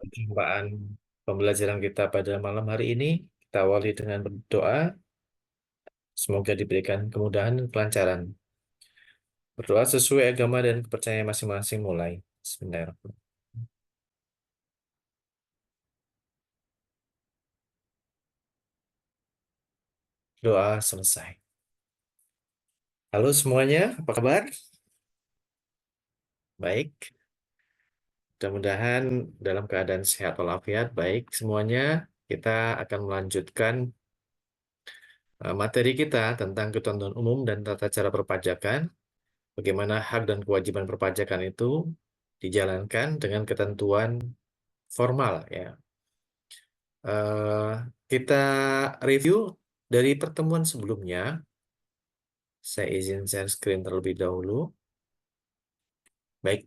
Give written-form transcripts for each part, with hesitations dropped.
Perjumpaan pembelajaran kita pada malam hari ini kita awali dengan berdoa. Semoga diberikan kemudahan dan kelancaran. Berdoa sesuai agama dan kepercayaan masing-masing mulai. Bismillahirrahmanirrahim. Doa selesai. Halo semuanya, apa kabar? Baik. Mudah-mudahan dalam keadaan sehat walafiat. Baik semuanya. Kita akan melanjutkan materi kita tentang ketentuan umum dan tata cara perpajakan. Bagaimana hak dan kewajiban perpajakan itu dijalankan dengan ketentuan formal ya. Eh, kita review dari pertemuan sebelumnya. Saya izin share screen terlebih dahulu. Baik.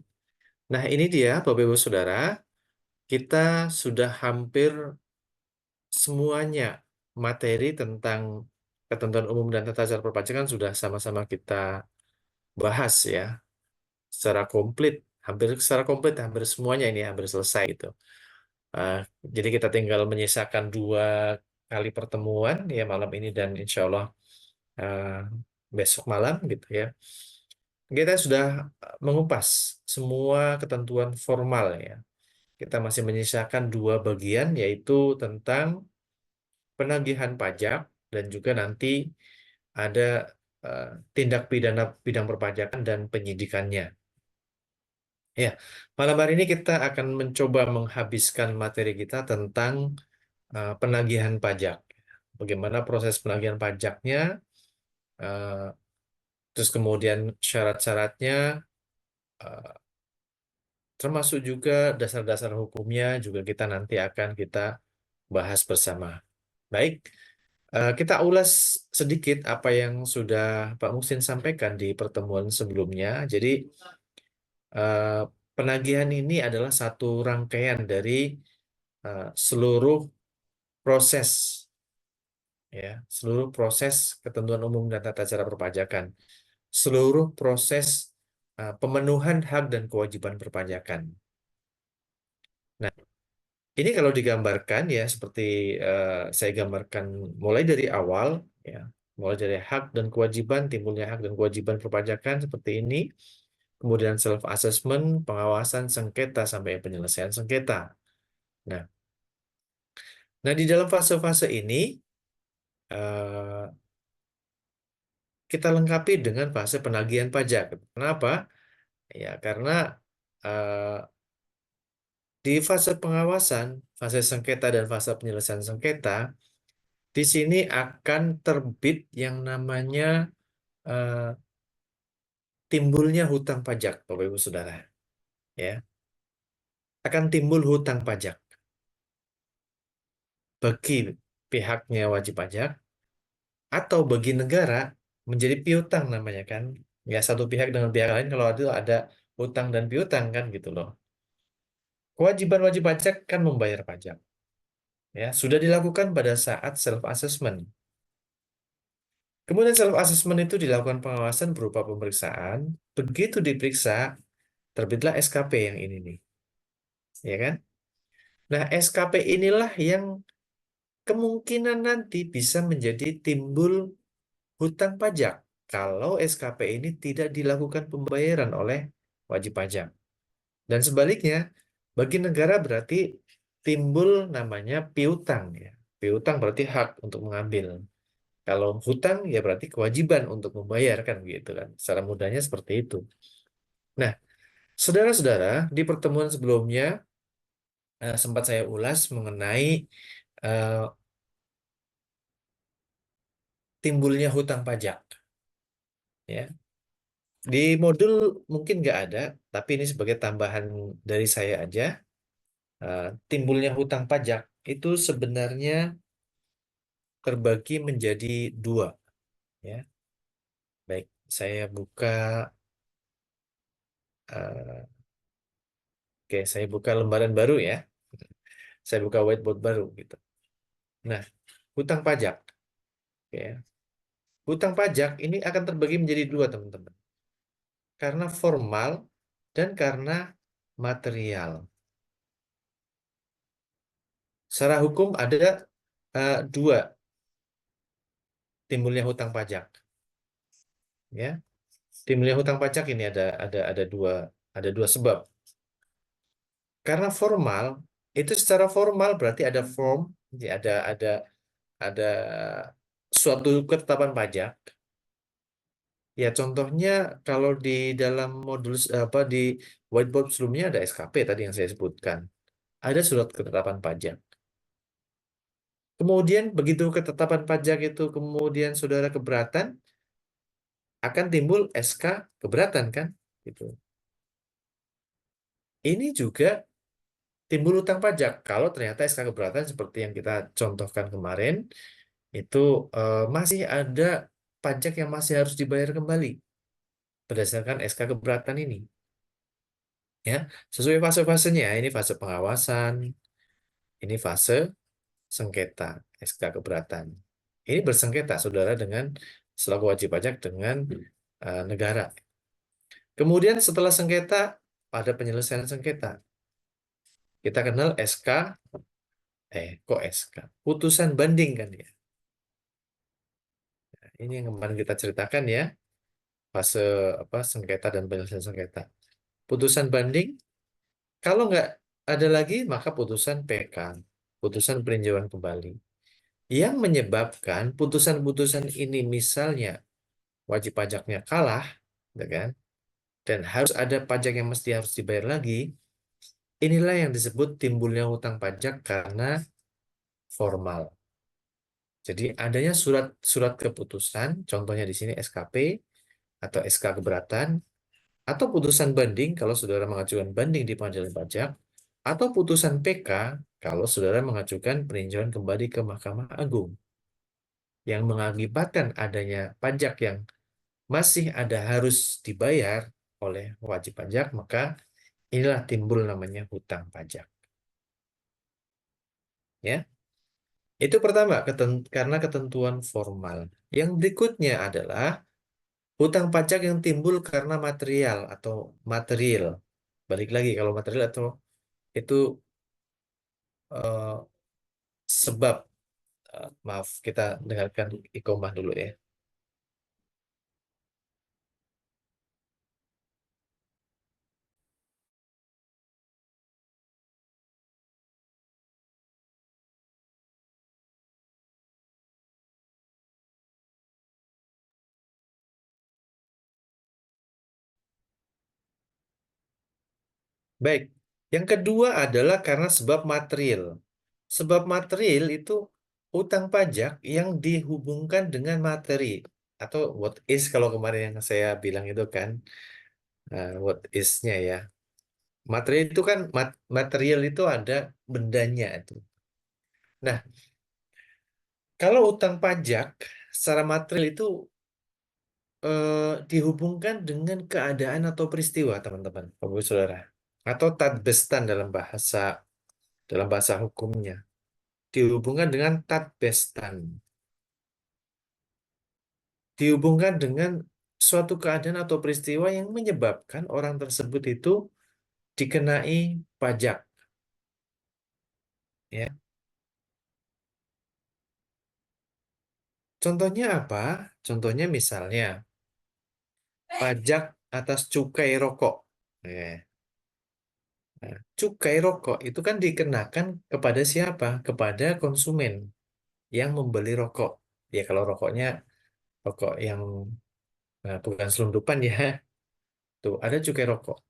Nah, ini dia Bapak Ibu Saudara, kita sudah hampir semuanya materi tentang ketentuan umum dan tata cara perpajakan sudah sama-sama kita bahas ya secara komplit, hampir secara komplit, hampir semuanya ini hampir selesai gitu. Eh, jadi kita tinggal menyisakan 2 kali pertemuan ya malam ini dan insya Allah eh, besok malam gitu ya. Kita sudah mengupas semua ketentuan formal ya. Kita masih menyisakan 2 bagian yaitu tentang penagihan pajak dan juga nanti ada eh, tindak pidana bidang perpajakan dan penyidikannya. Ya, malam hari ini kita akan mencoba menghabiskan materi kita tentang penagihan pajak. Bagaimana proses penagihan pajaknya, eh, terus kemudian syarat-syaratnya, eh, termasuk juga dasar-dasar hukumnya juga kita nanti akan kita bahas bersama. Baik, kita ulas sedikit apa yang sudah Pak Muhsin sampaikan di pertemuan sebelumnya. Jadi, eh, penagihan ini adalah satu rangkaian dari seluruh proses ya, seluruh proses ketentuan umum dan tata cara perpajakan, seluruh proses pemenuhan hak dan kewajiban perpajakan. Nah, ini kalau digambarkan ya seperti saya gambarkan mulai dari awal ya, mulai dari hak dan kewajiban, timbulnya hak dan kewajiban perpajakan seperti ini, kemudian self assessment, pengawasan sengketa sampai penyelesaian sengketa. Nah, nah di dalam fase-fase ini eh, kita lengkapi dengan fase penagihan pajak. Kenapa? Ya, karena eh, di fase pengawasan, fase sengketa dan fase penyelesaian sengketa, di sini akan terbit yang namanya eh, timbulnya hutang pajak, Bapak Ibu Saudara. Ya, akan timbul hutang pajak bagi pihaknya wajib pajak atau bagi negara menjadi piutang namanya kan. Ya, satu pihak dengan pihak lain kalau ada hutang dan piutang kan gitu loh. Kewajiban wajib pajak kan membayar pajak. Ya, sudah dilakukan pada saat self assessment. Kemudian self assessment itu dilakukan pengawasan berupa pemeriksaan. Begitu diperiksa, terbitlah SKP yang ini nih, ya kan? Nah, SKP inilah yang kemungkinan nanti bisa menjadi timbul hutang pajak kalau SKP ini tidak dilakukan pembayaran oleh wajib pajak. Dan sebaliknya, bagi negara berarti timbul namanya piutang ya. Piutang berarti hak untuk mengambil. Kalau hutang ya berarti kewajiban untuk membayar kan gitu kan. Secara mudahnya seperti itu. Nah, saudara-saudara, di pertemuan sebelumnya sempat saya ulas mengenai eh, timbulnya hutang pajak. Ya, di modul mungkin nggak ada, tapi ini sebagai tambahan dari saya aja. Timbulnya hutang pajak itu sebenarnya terbagi menjadi 2. Ya, baik, saya buka, eh, oke, saya buka lembaran baru ya. Saya buka whiteboard baru gitu. Nah, hutang pajak. Ya. Hutang pajak ini akan terbagi menjadi 2, teman-teman. Karena formal dan karena material. Secara hukum ada dua timbulnya hutang pajak, ya. Timbulnya hutang pajak ini ada dua sebab. Karena formal itu secara formal berarti ada form, ya, ada suatu ketetapan pajak. Ya contohnya kalau di dalam modul apa di whiteboard sebelumnya ada SKP tadi yang saya sebutkan. Ada surat ketetapan pajak. Kemudian begitu ketetapan pajak itu kemudian saudara keberatan, akan timbul SK keberatan kan? Gitu. Ini juga timbul utang pajak kalau ternyata SK keberatan seperti yang kita contohkan kemarin itu masih ada pajak yang masih harus dibayar kembali berdasarkan SK keberatan ini, ya. Sesuai fase-fasenya. Ini fase pengawasan, ini fase sengketa SK keberatan. Ini bersengketa saudara dengan selaku wajib pajak dengan negara. Kemudian setelah sengketa ada penyelesaian sengketa. Kita kenal SK, kok SK? Putusan banding kan ya. Ini yang kemarin kita ceritakan ya, fase apa sengketa dan penyelesaian sengketa. Putusan banding, kalau nggak ada lagi maka putusan PK, putusan peninjauan kembali. Yang menyebabkan putusan-putusan ini misalnya wajib pajaknya kalah, ya kan? Dan harus ada pajak yang mesti harus dibayar lagi. Inilah yang disebut timbulnya hutang pajak karena formal. Jadi adanya surat keputusan, contohnya di sini SKP atau SK keberatan, atau putusan banding kalau saudara mengajukan banding di pengadilan pajak, atau putusan PK kalau saudara mengajukan peninjauan kembali ke Mahkamah Agung, yang mengakibatkan adanya pajak yang masih ada harus dibayar oleh wajib pajak, maka inilah timbul namanya hutang pajak. Ya, itu pertama karena ketentuan formal. Yang berikutnya adalah hutang pajak yang timbul karena material atau material. Balik lagi kalau material atau itu eh, sebab maaf kita dengarkan ikomah dulu ya. Baik, yang kedua adalah karena sebab material. Sebab material itu hutang pajak yang dihubungkan dengan materi atau what is kalau kemarin yang saya bilang itu kan what is-nya ya. Materi itu kan material itu ada bendanya itu. Nah, kalau hutang pajak secara material itu dihubungkan dengan keadaan atau peristiwa, teman-teman, Bapak Saudara, atau tadbestan dalam bahasa hukumnya, dihubungkan dengan tadbestan, dihubungkan dengan suatu keadaan atau peristiwa yang menyebabkan orang tersebut itu dikenai pajak, ya. Contohnya apa? Contohnya misalnya pajak atas cukai rokok. Ya. Nah, cukai rokok itu kan dikenakan kepada siapa? Kepada konsumen yang membeli rokok. Ya kalau rokoknya rokok yang bukan selundupan ya, tuh ada cukai rokok.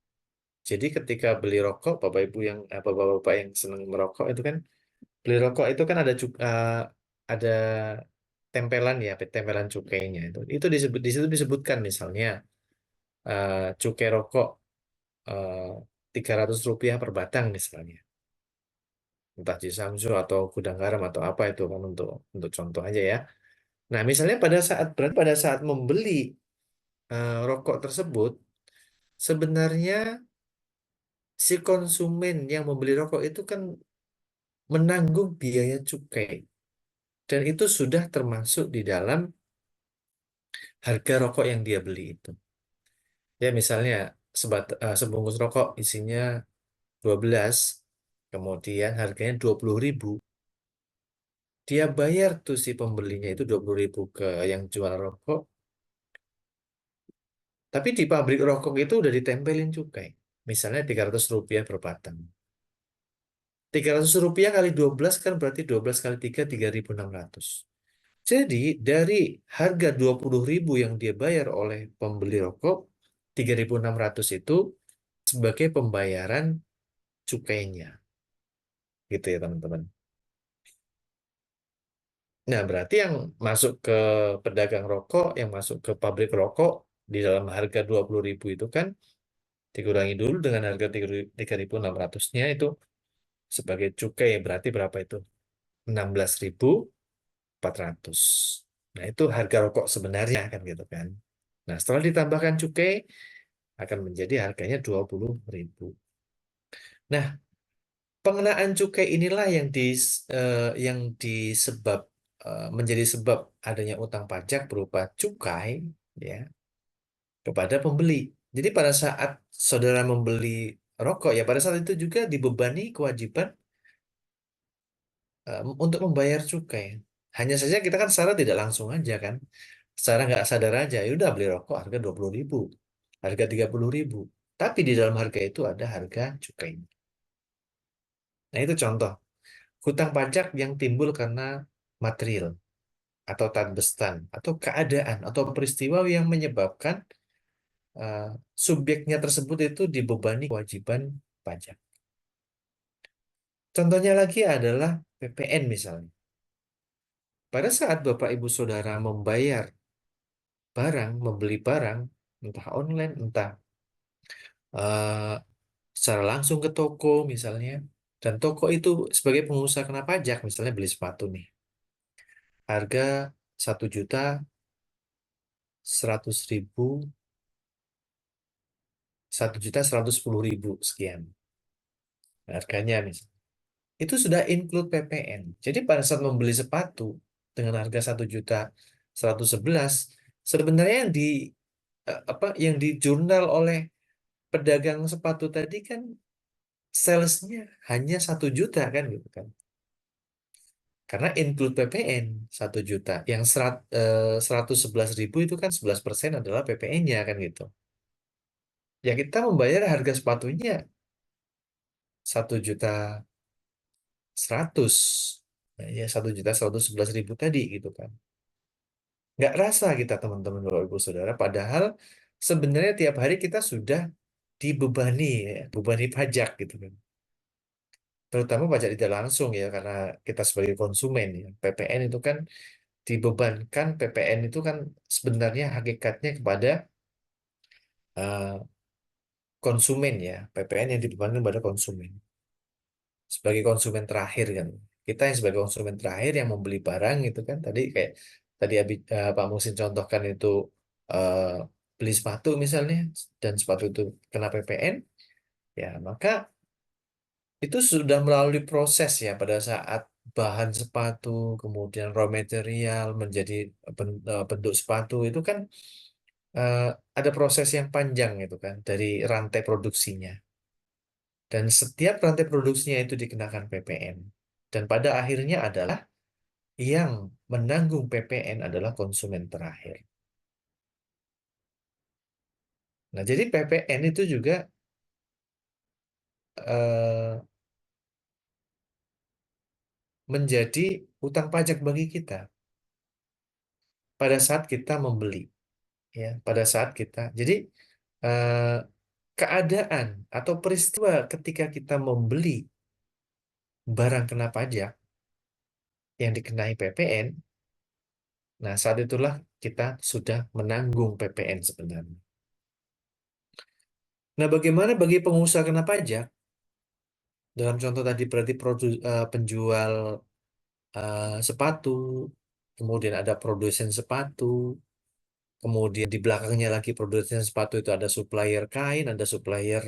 Jadi ketika beli rokok, bapak ibu yang bapak-bapak yang senang merokok itu kan beli rokok itu kan ada tempelan ya, tempelan cukainya itu disebut di situ disebutkan misalnya cukai rokok eh, Rp300 per batang misalnya, entah di Samsung atau Gudang Garam atau apa itu kan untuk contoh aja ya. Nah misalnya berarti pada saat membeli rokok tersebut sebenarnya si konsumen yang membeli rokok itu kan menanggung biaya cukai dan itu sudah termasuk di dalam harga rokok yang dia beli itu. Ya misalnya sebungkus rokok isinya 12, kemudian harganya 20.000. dia bayar tuh si pembelinya itu 20.000 ke yang jual rokok, tapi di pabrik rokok itu udah ditempelin cukai. Misalnya Rp300 per batang. Rp300 kali 12 kan berarti 12 kali 3, 3.600. Jadi dari harga 20.000 yang dia bayar oleh pembeli rokok, 3.600 itu sebagai pembayaran cukainya. Gitu ya teman-teman. Nah, berarti yang masuk ke pedagang rokok, yang masuk ke pabrik rokok di dalam harga 20.000 itu kan dikurangi dulu dengan harga 3.600-nya itu sebagai cukai, berarti berapa itu? 16.400. Nah, itu harga rokok sebenarnya kan gitu kan. Nah, setelah ditambahkan cukai akan menjadi harganya 20.000. Nah, pengenaan cukai inilah yang disebab menjadi sebab adanya utang pajak berupa cukai ya kepada pembeli. Jadi pada saat saudara membeli rokok ya pada saat itu juga dibebani kewajiban untuk membayar cukai. Hanya saja kita kan secara tidak langsung aja kan. Secara nggak sadar aja, ya udah beli rokok harga 20.000, harga 30.000. Tapi di dalam harga itu ada harga cukai. Nah itu contoh hutang pajak yang timbul karena material atau tadbestan atau keadaan atau peristiwa yang menyebabkan eh, subjeknya tersebut itu dibebani kewajiban pajak. Contohnya lagi adalah PPN misalnya. Pada saat Bapak Ibu Saudara membayar barang, membeli barang, entah online, entah eh, secara langsung ke toko misalnya, dan toko itu sebagai pengusaha kena pajak, misalnya beli sepatu nih, harga 1.100.000, 1.110.000 sekian harganya misalnya. Itu sudah include PPN. Jadi pada saat membeli sepatu dengan harga 1.111, sebenarnya yang di jurnal oleh pedagang sepatu tadi kan salesnya hanya 1 juta kan gitu kan. Karena include PPN 1 juta. Yang 111.000 itu kan 11% adalah PPN-nya kan gitu. Ya kita membayar harga sepatunya 1.100.000. Ya 1.111.000 tadi gitu kan. Nggak rasa kita teman-teman Bapak Ibu Saudara. Padahal sebenarnya tiap hari kita sudah dibebani ya, bebani pajak gitu kan. Terutama pajak tidak langsung ya karena kita sebagai konsumen ya. PPN itu kan dibebankan, PPN itu kan sebenarnya hakikatnya kepada eh, konsumen ya. PPN yang dibebankan kepada konsumen. Sebagai konsumen terakhir kan. Kita yang sebagai konsumen terakhir yang membeli barang itu kan tadi kayak tadi Pak Musin contohkan itu eh, beli sepatu misalnya dan sepatu itu kena PPN ya maka itu sudah melalui proses ya pada saat bahan sepatu kemudian raw material menjadi bentuk sepatu itu kan eh, ada proses yang panjang itu kan dari rantai produksinya dan setiap rantai produksinya itu dikenakan PPN dan pada akhirnya adalah yang menanggung PPN adalah konsumen terakhir. Nah, jadi PPN itu juga eh, menjadi utang pajak bagi kita pada saat kita membeli, ya, pada saat kita. Jadi eh, keadaan atau peristiwa ketika kita membeli barang kena pajak yang dikenai PPN, nah saat itulah kita sudah menanggung PPN sebenarnya. Nah, bagaimana bagi pengusaha kena pajak? Dalam contoh tadi berarti penjual sepatu, kemudian ada produsen sepatu, kemudian di belakangnya lagi produsen sepatu itu ada supplier kain, ada supplier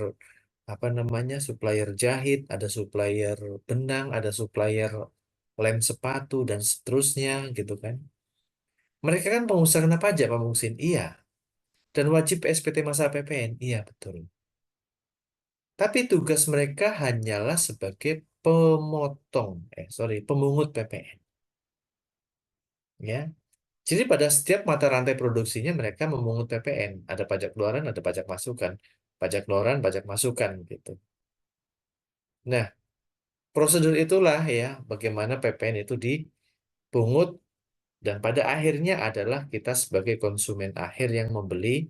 apa namanya, supplier jahit, ada supplier benang, ada supplier lem sepatu dan seterusnya gitu kan. Mereka kan pengusaha kena pajak Pak Mungsin, iya. Dan wajib SPT masa PPN, iya betul. Tapi tugas mereka hanyalah sebagai pemungut PPN. ya. Jadi pada setiap mata rantai produksinya mereka memungut PPN, ada pajak keluaran, ada pajak masukan, pajak keluaran, pajak masukan gitu. Nah, prosedur itulah ya bagaimana PPN itu dipungut dan pada akhirnya adalah kita sebagai konsumen akhir yang membeli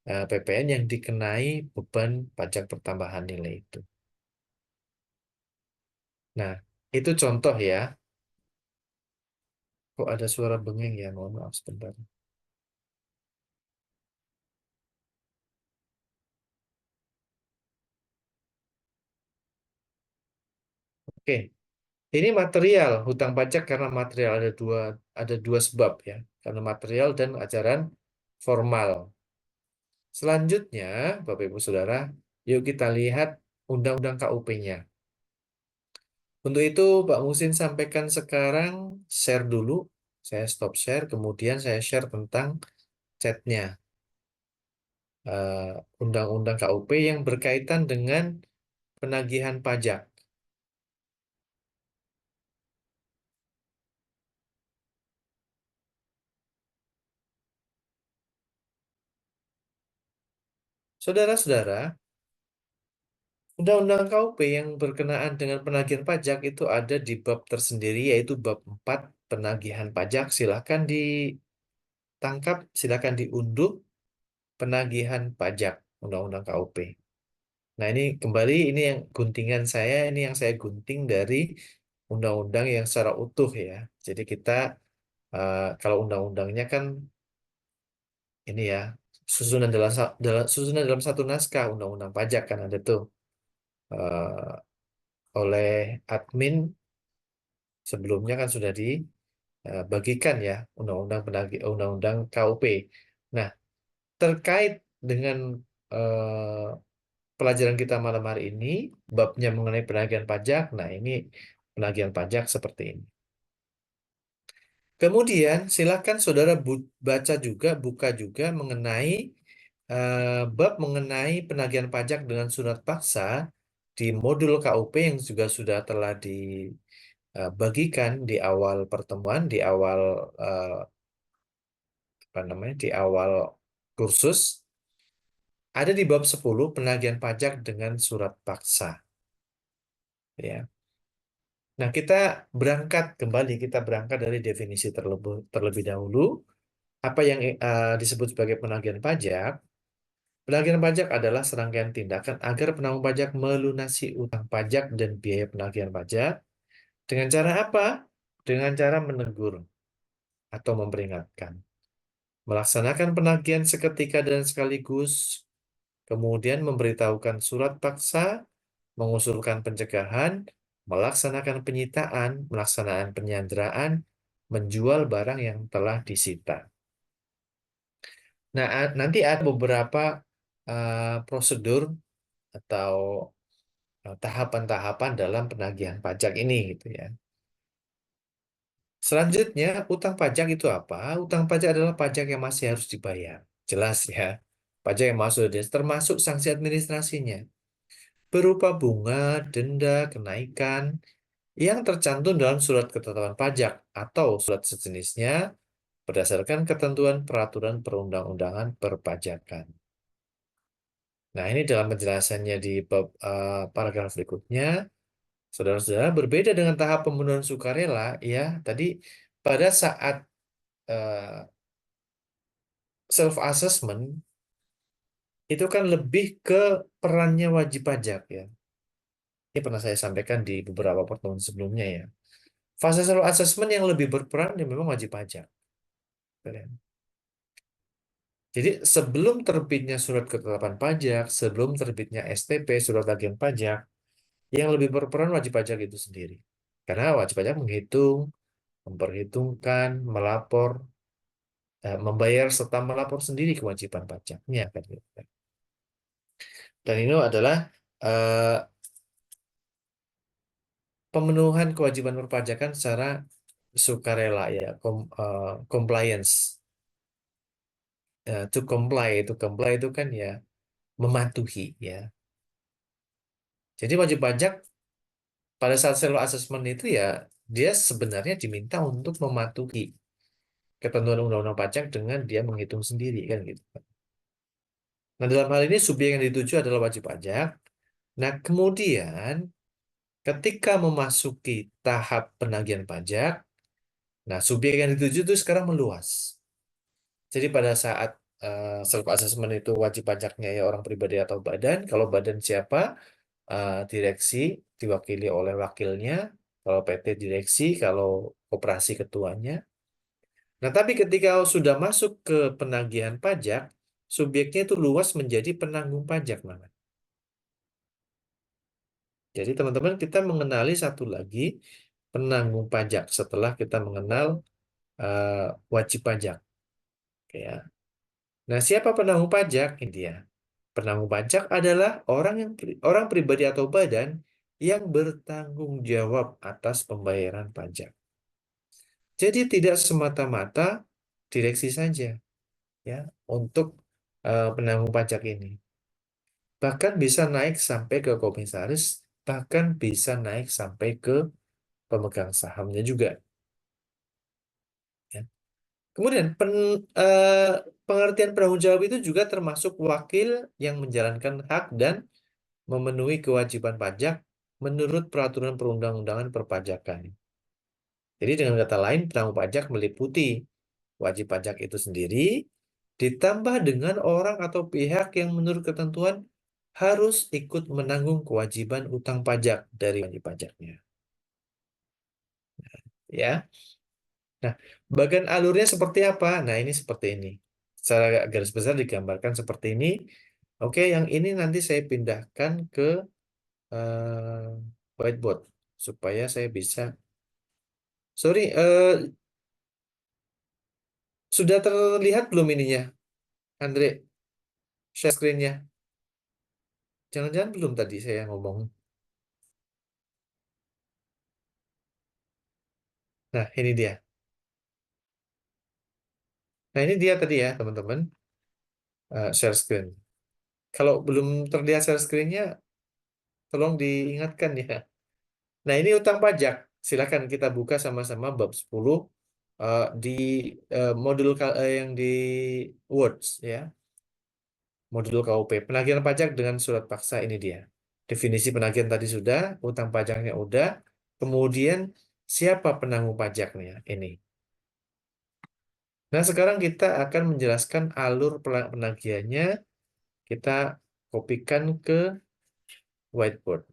PPN yang dikenai beban pajak pertambahan nilai itu. Nah, itu contoh ya. Kok ada suara bengeng ya? Mohon maaf sebentar. Oke, ini material hutang pajak karena material ada dua sebab ya, karena material dan ajaran formal. Selanjutnya, Bapak Ibu Saudara, yuk kita lihat Undang-Undang KUP-nya. Untuk itu, Pak Musin sampaikan sekarang share dulu. Saya stop share, kemudian saya share tentang chatnya. Undang-Undang KUP yang berkaitan dengan penagihan pajak. Saudara-saudara, Undang-Undang KUP yang berkenaan dengan penagihan pajak itu ada di bab tersendiri, yaitu bab 4 penagihan pajak. Silakan ditangkap, silakan diunduh penagihan pajak Undang-Undang KUP. Nah, ini kembali ini yang guntingan saya, ini yang saya gunting dari undang-undang yang secara utuh ya. Jadi kita kalau undang-undangnya kan ini ya susunan dalam satu naskah undang-undang pajak kan ada tuh eh, oleh admin sebelumnya kan sudah dibagikan ya undang-undang KUP. Nah, terkait dengan eh, pelajaran kita malam hari ini, babnya mengenai penagihan pajak. Nah, ini penagihan pajak seperti ini. Kemudian, silakan saudara baca juga, buka juga mengenai bab mengenai penagihan pajak dengan surat paksa di modul KUP yang juga sudah telah dibagikan di awal pertemuan, di awal eh, apa namanya, di awal kursus. Ada di bab 10 penagihan pajak dengan surat paksa. Ya. Nah, kita berangkat dari definisi terlebih dahulu. Apa yang disebut sebagai penagihan pajak? Penagihan pajak adalah serangkaian tindakan agar penanggung pajak melunasi utang pajak dan biaya penagihan pajak. Dengan cara apa? Dengan cara menegur atau memperingatkan. Melaksanakan penagihan seketika dan sekaligus, kemudian memberitahukan surat paksa, mengusulkan pencegahan, melaksanakan penyitaan, melaksanakan penyanderaan, menjual barang yang telah disita. Nah, nanti ada beberapa prosedur atau tahapan-tahapan dalam penagihan pajak ini gitu ya. Selanjutnya, utang pajak itu apa? Utang pajak adalah pajak yang masih harus dibayar. Jelas ya. Pajak yang masuk termasuk sanksi administrasinya berupa bunga, denda, kenaikan, yang tercantum dalam surat ketetapan pajak atau surat sejenisnya berdasarkan ketentuan peraturan perundang-undangan perpajakan. Nah, ini dalam penjelasannya di bab paragraf berikutnya, saudara-saudara, berbeda dengan tahap pembunuhan sukarela, ya, tadi pada saat self-assessment itu kan lebih ke perannya wajib pajak ya. Ini pernah saya sampaikan di beberapa pertemuan sebelumnya ya. Fase self-assessment yang lebih berperan ya memang wajib pajak. Jadi sebelum terbitnya surat ketetapan pajak, sebelum terbitnya STP, surat tagihan pajak, yang lebih berperan wajib pajak itu sendiri. Karena wajib pajak menghitung, memperhitungkan, melapor, membayar serta melapor sendiri kewajiban pajaknya kan gitu kan. Dan ini adalah eh, pemenuhan kewajiban perpajakan secara sukarela ya, compliance. To comply itu kan ya mematuhi ya. Jadi wajib pajak pada saat self assessment itu ya dia sebenarnya diminta untuk mematuhi ketentuan undang-undang pajak dengan dia menghitung sendiri kan gitu. Nah, dalam hal ini subjek yang dituju adalah wajib pajak. Nah, kemudian ketika memasuki tahap penagihan pajak, nah subjek yang dituju itu sekarang meluas. Jadi pada saat self assessment itu wajib pajaknya ya orang pribadi atau badan. Kalau badan siapa? Direksi diwakili oleh wakilnya. Kalau PT direksi, kalau koperasi ketuanya. Nah, tapi ketika sudah masuk ke penagihan pajak, subjeknya itu luas menjadi penanggung pajak, Mama. Jadi teman-teman kita mengenali satu lagi penanggung pajak setelah kita mengenal eh, wajib pajak. Oke ya. Nah, siapa penanggung pajak? Ini dia. Penanggung pajak adalah orang pribadi atau badan yang bertanggung jawab atas pembayaran pajak. Jadi tidak semata-mata direksi saja ya untuk penanggung pajak ini. Bahkan bisa naik sampai ke komisaris, bahkan bisa naik sampai ke pemegang sahamnya juga. Ya. Kemudian pengertian penanggung jawab itu juga termasuk wakil yang menjalankan hak dan memenuhi kewajiban pajak menurut peraturan perundang-undangan perpajakan. Jadi dengan kata lain, penanggung pajak meliputi wajib pajak itu sendiri, ditambah dengan orang atau pihak yang menurut ketentuan harus ikut menanggung kewajiban utang pajak dari wajib pajaknya. Ya, nah bagian alurnya seperti apa? Nah ini seperti ini. Secara garis besar digambarkan seperti ini. Oke, yang ini nanti saya pindahkan ke whiteboard supaya saya bisa. Sorry, sudah terlihat belum ininya, Andre? Share screen-nya. Jangan-jangan belum tadi saya ngomong. Nah, ini dia. Nah, ini dia tadi ya, teman-teman. Share screen. Kalau belum terlihat share screen-nya, tolong diingatkan ya. Nah, ini utang pajak. Silakan kita buka sama-sama bab 10 di modul yang di Words ya. Modul KUP. Penagihan pajak dengan surat paksa ini dia. Definisi penagihan tadi sudah, utang pajaknya udah. Kemudian siapa penanggung pajaknya? Ini. Nah, sekarang kita akan menjelaskan alur penagihannya. Kita kopikan ke whiteboard.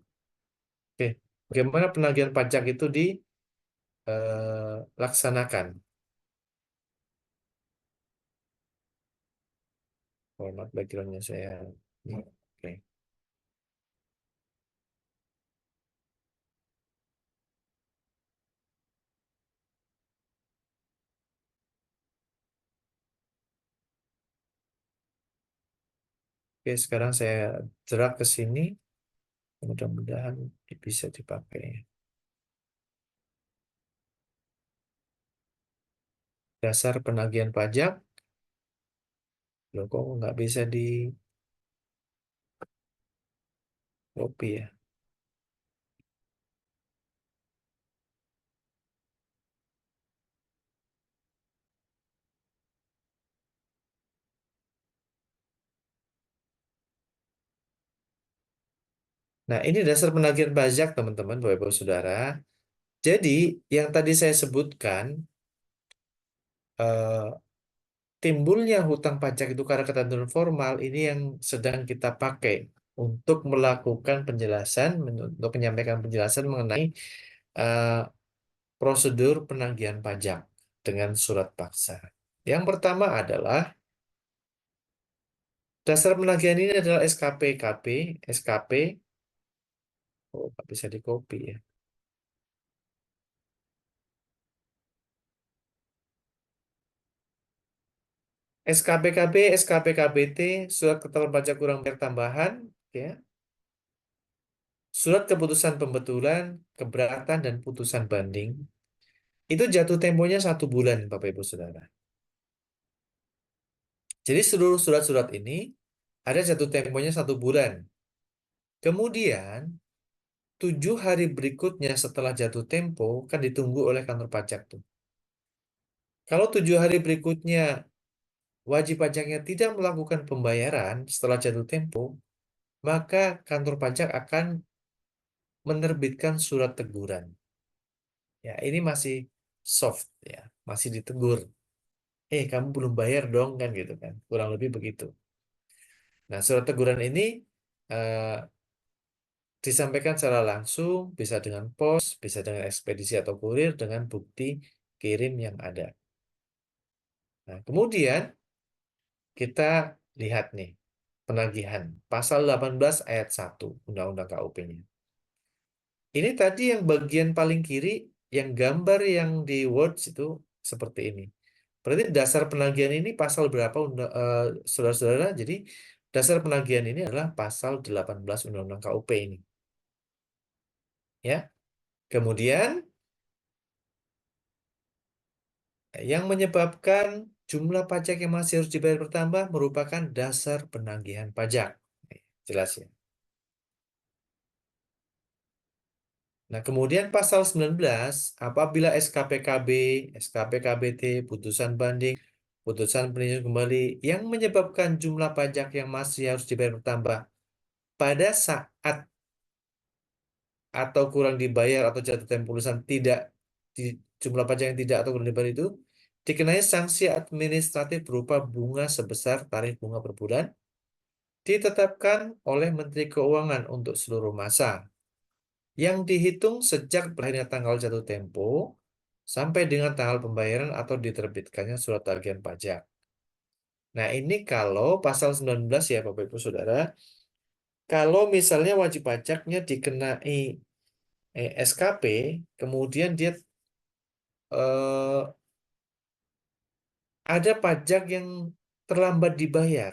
Oke, bagaimana penagihan pajak itu dilaksanakan? Format backgroundnya saya. Oke, oke, sekarang saya drag ke sini. Mudah-mudahan bisa dipakai. Dasar penagihan pajak. Loh, kok nggak bisa di copy ya? Nah, ini dasar penagihan pajak, teman-teman, Bapak-Ibu Saudara. Jadi, yang tadi saya sebutkan, eh, timbulnya hutang pajak itu karena ketentuan formal ini yang sedang kita pakai untuk melakukan penjelasan, untuk menyampaikan penjelasan mengenai eh, prosedur penagihan pajak dengan surat paksa. Yang pertama adalah dasar penagihan ini adalah SKP-KP, SKP, oh nggak bisa di copy ya. SKPKB, SKPKBT, surat keterangan pajak kurang bayar tambahan, ya, surat keputusan pembetulan, keberatan dan putusan banding. Itu jatuh temponya 1 bulan, Bapak Ibu Saudara. Jadi seluruh surat-surat ini ada jatuh temponya 1 bulan. Kemudian 7 hari berikutnya setelah jatuh tempo kan ditunggu oleh kantor pajak tuh. Kalau 7 hari berikutnya wajib pajaknya tidak melakukan pembayaran setelah jatuh tempo, maka kantor pajak akan menerbitkan surat teguran. Ya, ini masih soft ya, masih ditegur. Kamu belum bayar dong kan gitu kan. Kurang lebih begitu. Nah, surat teguran ini eh, disampaikan secara langsung, bisa dengan pos, bisa dengan ekspedisi atau kurir dengan bukti kirim yang ada. Nah, kemudian kita lihat nih penagihan pasal 18 ayat 1 Undang-Undang KUP-nya. Ini tadi yang bagian paling kiri, yang gambar yang di Words itu seperti ini. Berarti dasar penagihan ini pasal berapa, saudara-saudara? Jadi dasar penagihan ini adalah pasal 18 Undang-Undang KUP ini. Ya. Kemudian yang menyebabkan jumlah pajak yang masih harus dibayar bertambah merupakan dasar penagihan pajak. Jelas ya. Nah, kemudian pasal 19, apabila SKPKB, SKPKBT, putusan banding, putusan peninjauan kembali yang menyebabkan jumlah pajak yang masih harus dibayar bertambah pada saat atau kurang dibayar atau jatuh tempo tulisan tidak di jumlah pajak yang tidak atau kurang dibayar itu dikenai sanksi administratif berupa bunga sebesar tarif bunga per bulan ditetapkan oleh Menteri Keuangan untuk seluruh masa yang dihitung sejak berakhirnya tanggal jatuh tempo sampai dengan tanggal pembayaran atau diterbitkannya surat tagihan pajak. Nah, ini kalau pasal 19 ya Bapak Ibu Saudara, kalau misalnya wajib pajaknya dikenai SKP, kemudian dia eh, ada pajak yang terlambat dibayar.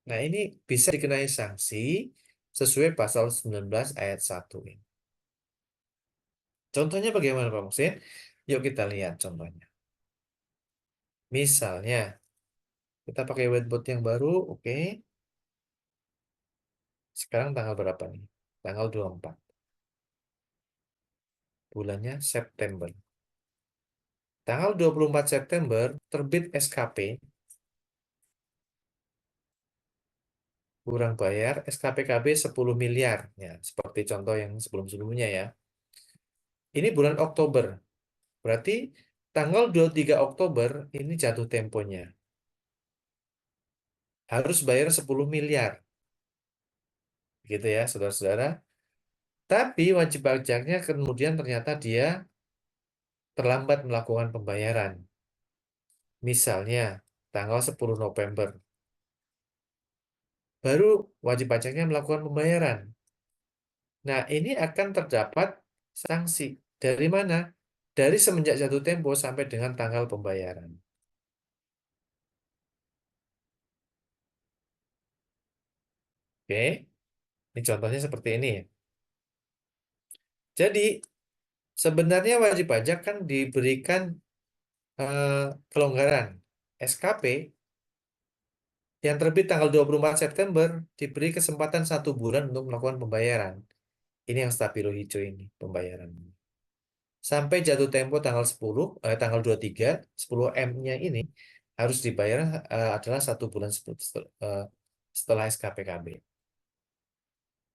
Nah, ini bisa dikenai sanksi sesuai pasal 19 ayat 1 ini. Contohnya bagaimana Pak Musin? Yuk kita lihat contohnya. Misalnya, kita pakai whiteboard yang baru, oke. Sekarang tanggal berapa nih? Tanggal 24. Bulannya September. Tanggal 24 September terbit SKP, kurang bayar SKPKB 10 miliar. Ya, seperti contoh yang sebelum-sebelumnya ya. Ini bulan Oktober. Berarti tanggal 23 Oktober ini jatuh temponya. Harus bayar 10 miliar. Gitu ya, saudara-saudara. Tapi wajib pajaknya kemudian ternyata dia terlambat melakukan pembayaran. Misalnya, tanggal 10 November. Baru wajib pajaknya melakukan pembayaran. Nah, ini akan terdapat sanksi. Dari mana? Dari semenjak jatuh tempo sampai dengan tanggal pembayaran. Oke, ini contohnya seperti ini ya. Jadi, sebenarnya wajib pajak kan diberikan eh, kelonggaran. SKP yang terbit tanggal 24 September diberi kesempatan 1 bulan untuk melakukan pembayaran. Ini yang stabilo hijau ini, pembayaran. Sampai jatuh tempo tanggal 10, tanggal 23, 10M-nya ini harus dibayar adalah 1 bulan setelah SKPKB.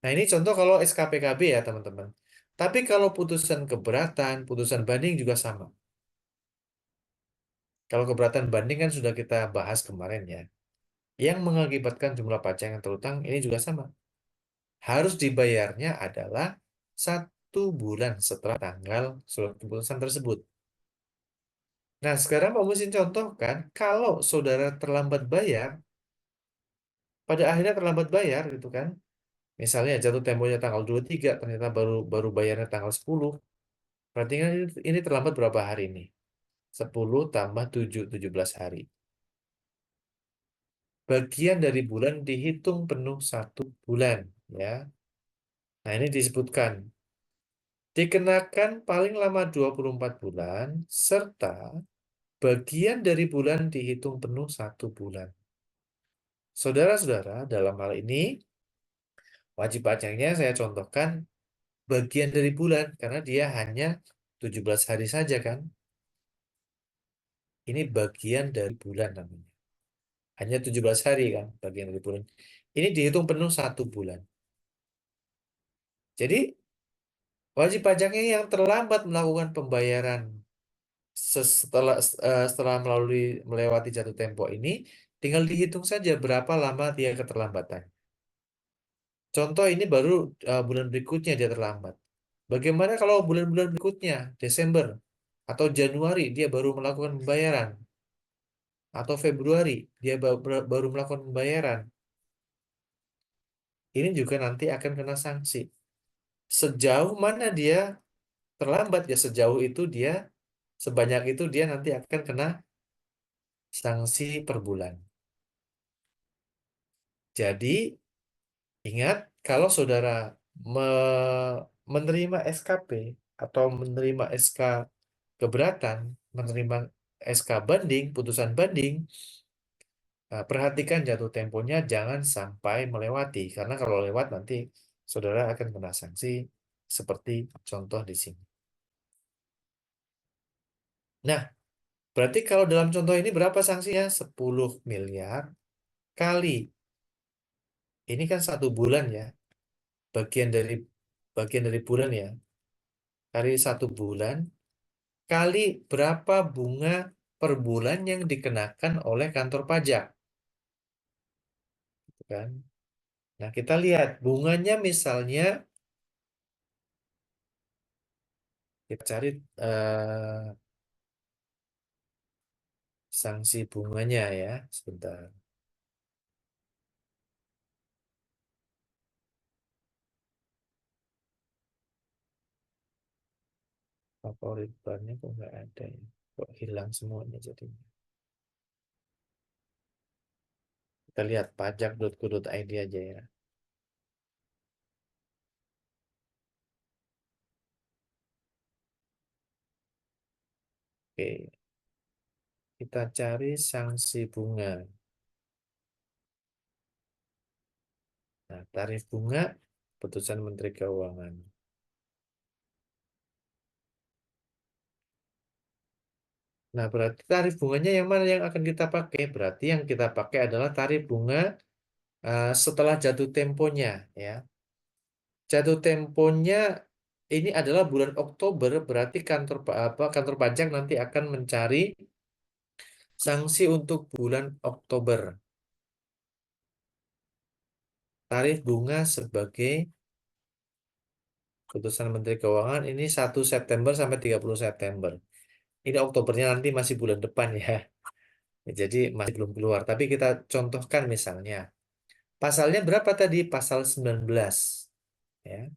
Nah, ini contoh kalau SKPKB ya, teman-teman. Tapi kalau putusan keberatan, putusan banding juga sama. Kalau keberatan banding kan sudah kita bahas kemarin ya. Yang mengakibatkan jumlah pajak yang terutang ini juga sama. Harus dibayarnya adalah 1 bulan setelah tanggal surat keputusan tersebut. Nah, sekarang Pak Musin contohkan, kalau saudara terlambat bayar, pada akhirnya terlambat bayar gitu kan. Misalnya jatuh temponya tanggal 23, ternyata baru baru bayarnya tanggal 10. Berarti kan ini terlambat berapa hari ini? 10 tambah 7, 17 hari. Bagian dari bulan dihitung penuh 1 bulan, ya. Nah, ini disebutkan dikenakan paling lama 24 bulan serta bagian dari bulan dihitung penuh 1 bulan. Saudara-saudara, dalam hal ini wajib pajaknya saya contohkan bagian dari bulan karena dia hanya 17 hari saja kan. Ini bagian dari bulan namanya. Hanya 17 hari kan, bagian dari bulan. Ini dihitung penuh 1 bulan. Jadi, wajib pajaknya yang terlambat melakukan pembayaran setelah melewati jatuh tempo ini, tinggal dihitung saja berapa lama dia keterlambatan. Contoh ini baru bulan berikutnya dia terlambat. Bagaimana kalau bulan-bulan berikutnya, Desember atau Januari dia baru melakukan pembayaran, atau Februari dia baru melakukan pembayaran, ini juga nanti akan kena sanksi. Sejauh mana dia terlambat ya sejauh itu dia, sebanyak itu dia nanti akan kena sanksi per bulan. Jadi ingat, kalau saudara menerima SKP atau menerima SK keberatan, menerima SK banding, putusan banding, perhatikan jatuh temponya jangan sampai melewati, karena kalau lewat nanti saudara akan kena sanksi seperti contoh di sini. Nah, berarti kalau dalam contoh ini berapa sanksinya? 10 miliar kali. Ini kan 1 bulan ya, bagian dari bulan ya. Kali 1 bulan, kali berapa bunga per bulan yang dikenakan oleh kantor pajak, gitu kan? Nah, kita lihat bunganya misalnya, kita cari sanksi bunganya ya, sebentar. Favorit barnya kok nggak ada ya? Kok hilang semuanya jadinya? Kita lihat pajak.go.id aja ya. Oke, kita cari sanksi bunga. Nah, tarif bunga putusan Menteri Keuangan. Nah, berarti tarif bunganya yang mana yang akan kita pakai? Berarti yang kita pakai adalah tarif bunga setelah jatuh temponya, ya. Jatuh temponya ini adalah bulan Oktober, berarti kantor pajak nanti akan mencari sanksi untuk bulan Oktober. Tarif bunga sebagai putusan Menteri Keuangan ini 1 September sampai 30 September. Ini Oktobernya nanti masih bulan depan ya. Jadi masih belum keluar. Tapi kita contohkan misalnya. Pasalnya berapa tadi? Pasal 19. Ya.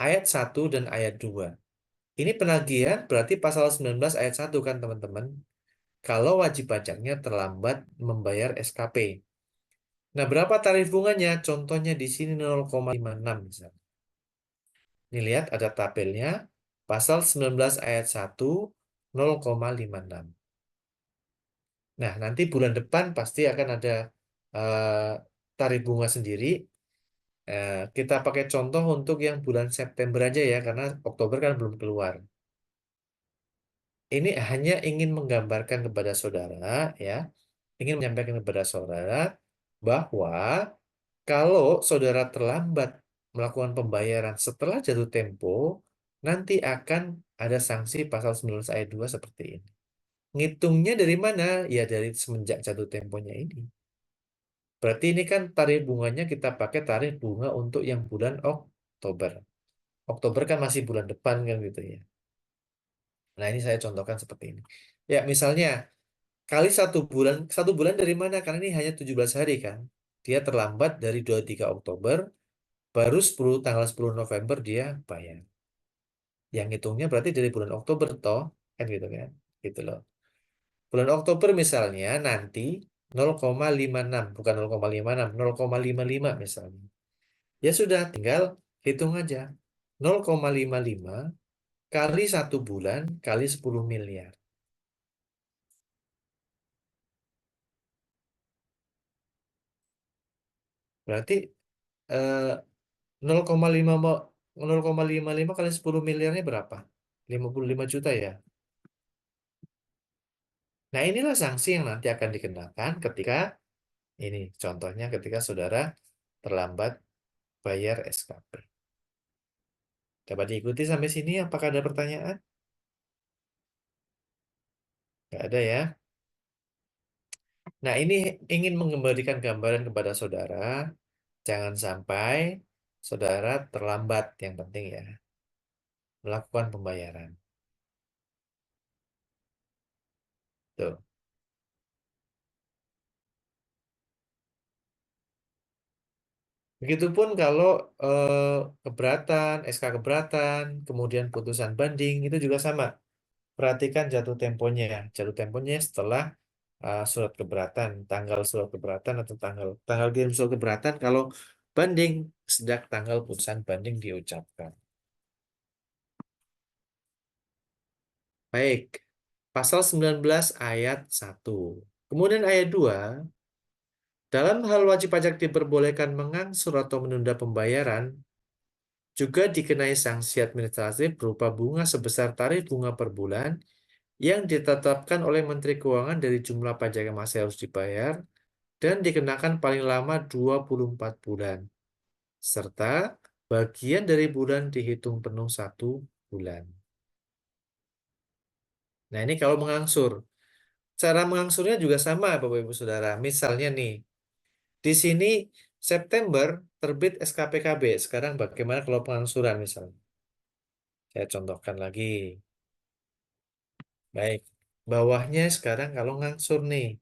Ayat 1 dan ayat 2. Ini penagihan berarti pasal 19 ayat 1 kan teman-teman. Kalau wajib pajaknya terlambat membayar SKP. Nah, berapa tarif bunganya? Contohnya di sini 0,56 misalnya. Ini lihat ada tabelnya. Pasal 19 ayat 1 0,56. Nah, nanti bulan depan pasti akan ada eh, tarif bunga sendiri. Kita pakai contoh untuk yang bulan September aja ya, karena Oktober kan belum keluar. Ini hanya ingin menggambarkan kepada saudara, ya, ingin menyampaikan kepada saudara bahwa kalau saudara terlambat melakukan pembayaran setelah jatuh tempo, nanti akan ada sanksi pasal 19 ayat 2 seperti ini. Ngitungnya dari mana? Ya dari semenjak jatuh temponya ini. Berarti ini kan tarif bunganya kita pakai tarif bunga untuk yang bulan Oktober. Oktober kan masih bulan depan kan gitu ya. Nah, ini saya contohkan seperti ini. Ya, misalnya kali 1 bulan, 1 bulan dari mana? Karena ini hanya 17 hari kan. Dia terlambat dari 23 Oktober, baru tanggal 10 November dia bayar. Yang hitungnya berarti dari bulan Oktober toh, kan gitu kan. Gitu loh. Bulan Oktober misalnya nanti 0,56, bukan 0,56, 0,55 misalnya. Ya sudah, tinggal hitung aja. 0,55 kali 1 bulan kali 10 miliar. Berarti eh, 0,55 kali 10 miliarnya berapa? 55 juta ya? Nah, inilah sanksi yang nanti akan dikenakan ketika ini contohnya ketika saudara terlambat bayar SKP. Dapat diikuti sampai sini? Apakah ada pertanyaan? Nggak ada ya. Nah, ini ingin mengembalikan gambaran kepada saudara. Jangan sampai saudara terlambat, yang penting ya, melakukan pembayaran. Tuh. Begitupun kalau keberatan, SK keberatan, kemudian putusan banding, itu juga sama. Perhatikan jatuh temponya. Jatuh temponya setelah surat keberatan, tanggal surat keberatan atau tanggal tanggal kirim surat keberatan kalau banding sejak tanggal putusan banding diucapkan. Baik. Pasal 19 ayat 1. Kemudian ayat 2, dalam hal wajib pajak diperbolehkan mengangsur atau menunda pembayaran, juga dikenai sanksi administratif berupa bunga sebesar tarif bunga per bulan yang ditetapkan oleh Menteri Keuangan dari jumlah pajak yang masih harus dibayar dan dikenakan paling lama 24 bulan, serta bagian dari bulan dihitung penuh 1 bulan. Nah, ini kalau mengangsur. Cara mengangsurnya juga sama, Bapak Ibu Saudara. Misalnya nih, di sini September terbit SKPKB. Sekarang bagaimana kalau pengangsuran misalnya? Saya contohkan lagi. Baik, bawahnya sekarang kalau ngangsur nih,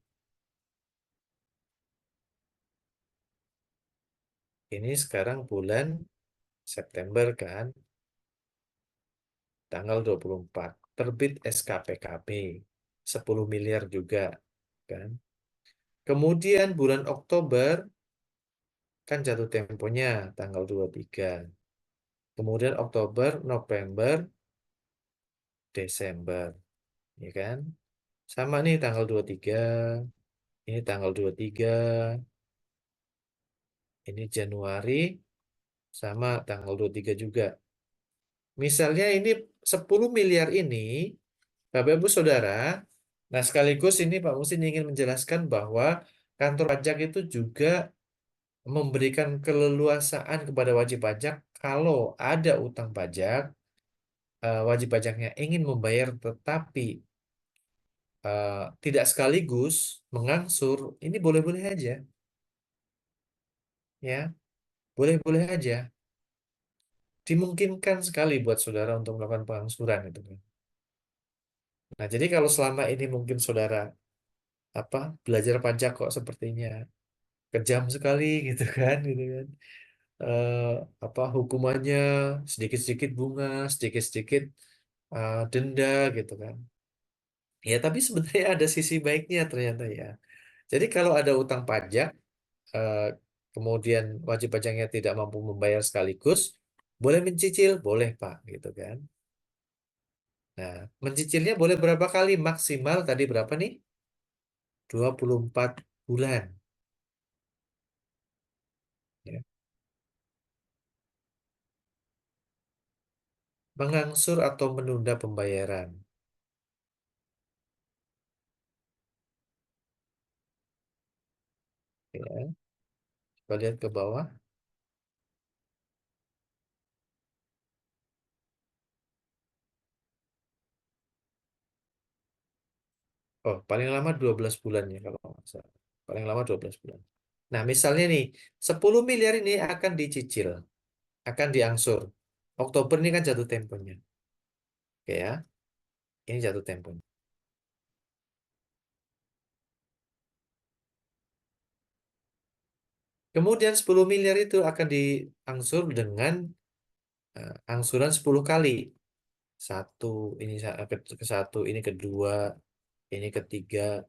ini sekarang bulan September kan, tanggal 24, terbit SKPKB, 10 miliar juga kan. Kemudian bulan Oktober kan jatuh temponya tanggal 23. Kemudian Oktober, November, Desember, ya kan? Sama nih tanggal 23, ini tanggal 23, ini Januari, sama tanggal 23 juga. Misalnya ini 10 miliar ini, Bapak Ibu Saudara, nah sekaligus ini Pak Musin ingin menjelaskan bahwa kantor pajak itu juga memberikan keleluasaan kepada wajib pajak kalau ada utang pajak, wajib pajaknya ingin membayar tetapi tidak sekaligus mengangsur, ini boleh-boleh aja, ya, boleh-boleh aja. Dimungkinkan sekali buat saudara untuk melakukan pengangsuran itu kan. Nah, jadi kalau selama ini mungkin saudara apa belajar pajak kok sepertinya kejam sekali gitu kan, gitu kan. Eh, apa hukumannya sedikit-sedikit bunga, sedikit-sedikit denda gitu kan. Ya, tapi sebenarnya ada sisi baiknya ternyata ya. Jadi kalau ada utang pajak, eh, kemudian wajib pajaknya tidak mampu membayar sekaligus, boleh mencicil, boleh Pak, gitu kan. Nah, mencicilnya boleh berapa kali? Maksimal tadi berapa nih? 24 bulan. Ya. Mengangsur atau menunda pembayaran. Ya. Coba lihat ke bawah. Oh, paling lama 12 bulan ya kalau nggak salah. Paling lama 12 bulan. Nah, misalnya nih, 10 miliar ini akan dicicil, akan diangsur. Oktober ini kan jatuh temponya. Oke ya, ini jatuh temponya. Kemudian 10 miliar itu akan diangsur dengan angsuran 10 kali. Satu, ini ke satu, ini kedua, ini ketiga,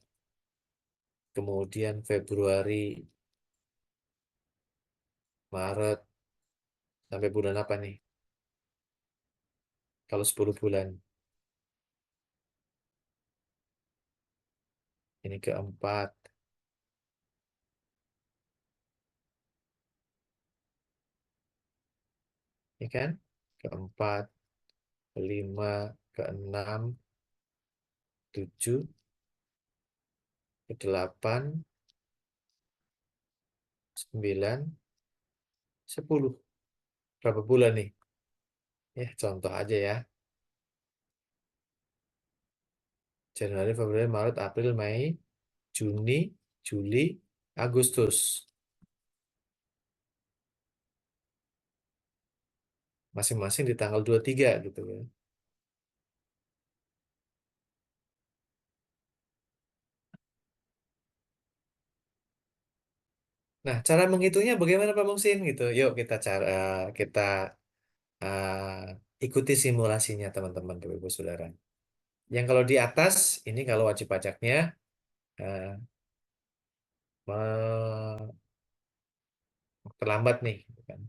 kemudian Februari, Maret, sampai bulan apa nih? Kalau 10 bulan, ini keempat, ya kan? Keempat, kelima, keenam, tujuh, 8, 9, 10. Berapa bulan nih? Ya, contoh aja ya. Januari, Februari, Maret, April, Mei, Juni, Juli, Agustus. Masing-masing di tanggal 23 gitu ya. Nah, cara menghitungnya bagaimana Pak Mungsin gitu? Yuk kita ikuti simulasinya teman-teman Bapak Ibu Saudara. Yang kalau di atas ini kalau wajib pajaknya eh, me- terlambat nih, gitu kan.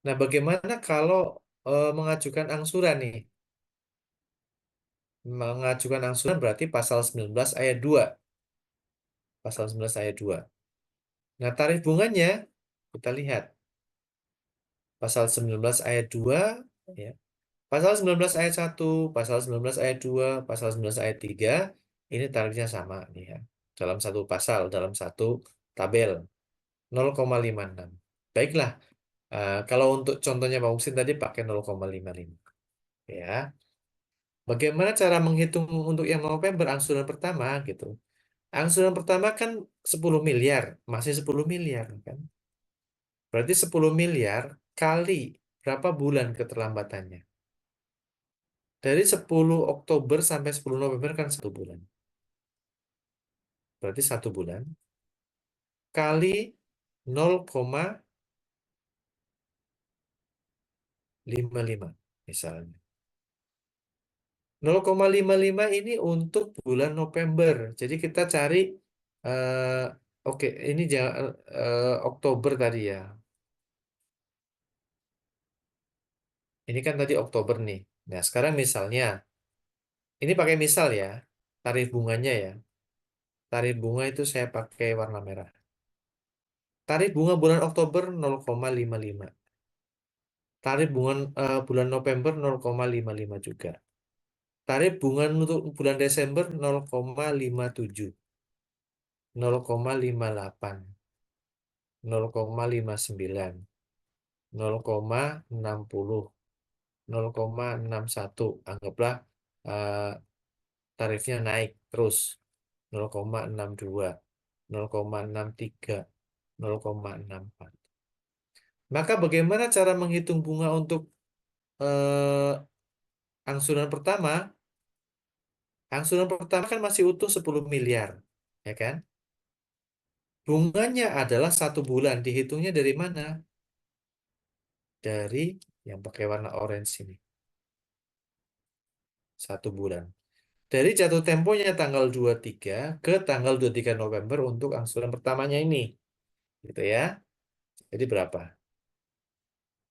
Nah, bagaimana kalau mengajukan angsuran nih? Mengajukan angsuran berarti pasal 19 ayat 2. Pasal 19 ayat 2. Nah, tarif bunganya kita lihat pasal 19 ayat 2 ya. Pasal 19 ayat 1, pasal 19 ayat 2, pasal 19 ayat 3 ini tarifnya sama nih ya. Dalam satu pasal, dalam satu tabel 0,56. Baiklah, kalau untuk contohnya Pak Musin tadi pakai 0,55 ya. Bagaimana cara menghitung untuk yang November angsuran pertama gitu? Angsuran pertama kan 10 miliar, masih 10 miliar kan. Berarti 10 miliar kali berapa bulan keterlambatannya? Dari 10 Oktober sampai 10 November kan 1 bulan. Berarti 1 bulan kali 0,55 misalnya. 0,55 ini untuk bulan November. Jadi kita cari eh, oke, ini jangan Oktober tadi ya. Ini kan tadi Oktober nih. Nah, sekarang misalnya ini pakai misal ya. Tarif bunganya ya. Tarif bunga itu saya pakai warna merah. Tarif bunga bulan Oktober 0,55. Tarif bunga bulan November 0,55 juga. Tarif bunga untuk bulan Desember 0,57, 0,58, 0,59, 0,60, 0,61. Anggaplah eh, tarifnya naik terus 0,62, 0,63, 0,64. Maka bagaimana cara menghitung bunga untuk eh, angsuran pertama? Angsuran pertama kan masih utuh 10 miliar, ya kan? Bunganya adalah 1 bulan. Dihitungnya dari mana? Dari yang pakai warna orange ini. 1 bulan. Dari jatuh temponya tanggal 23 ke tanggal 23 November untuk angsuran pertamanya ini. Gitu ya. Jadi berapa?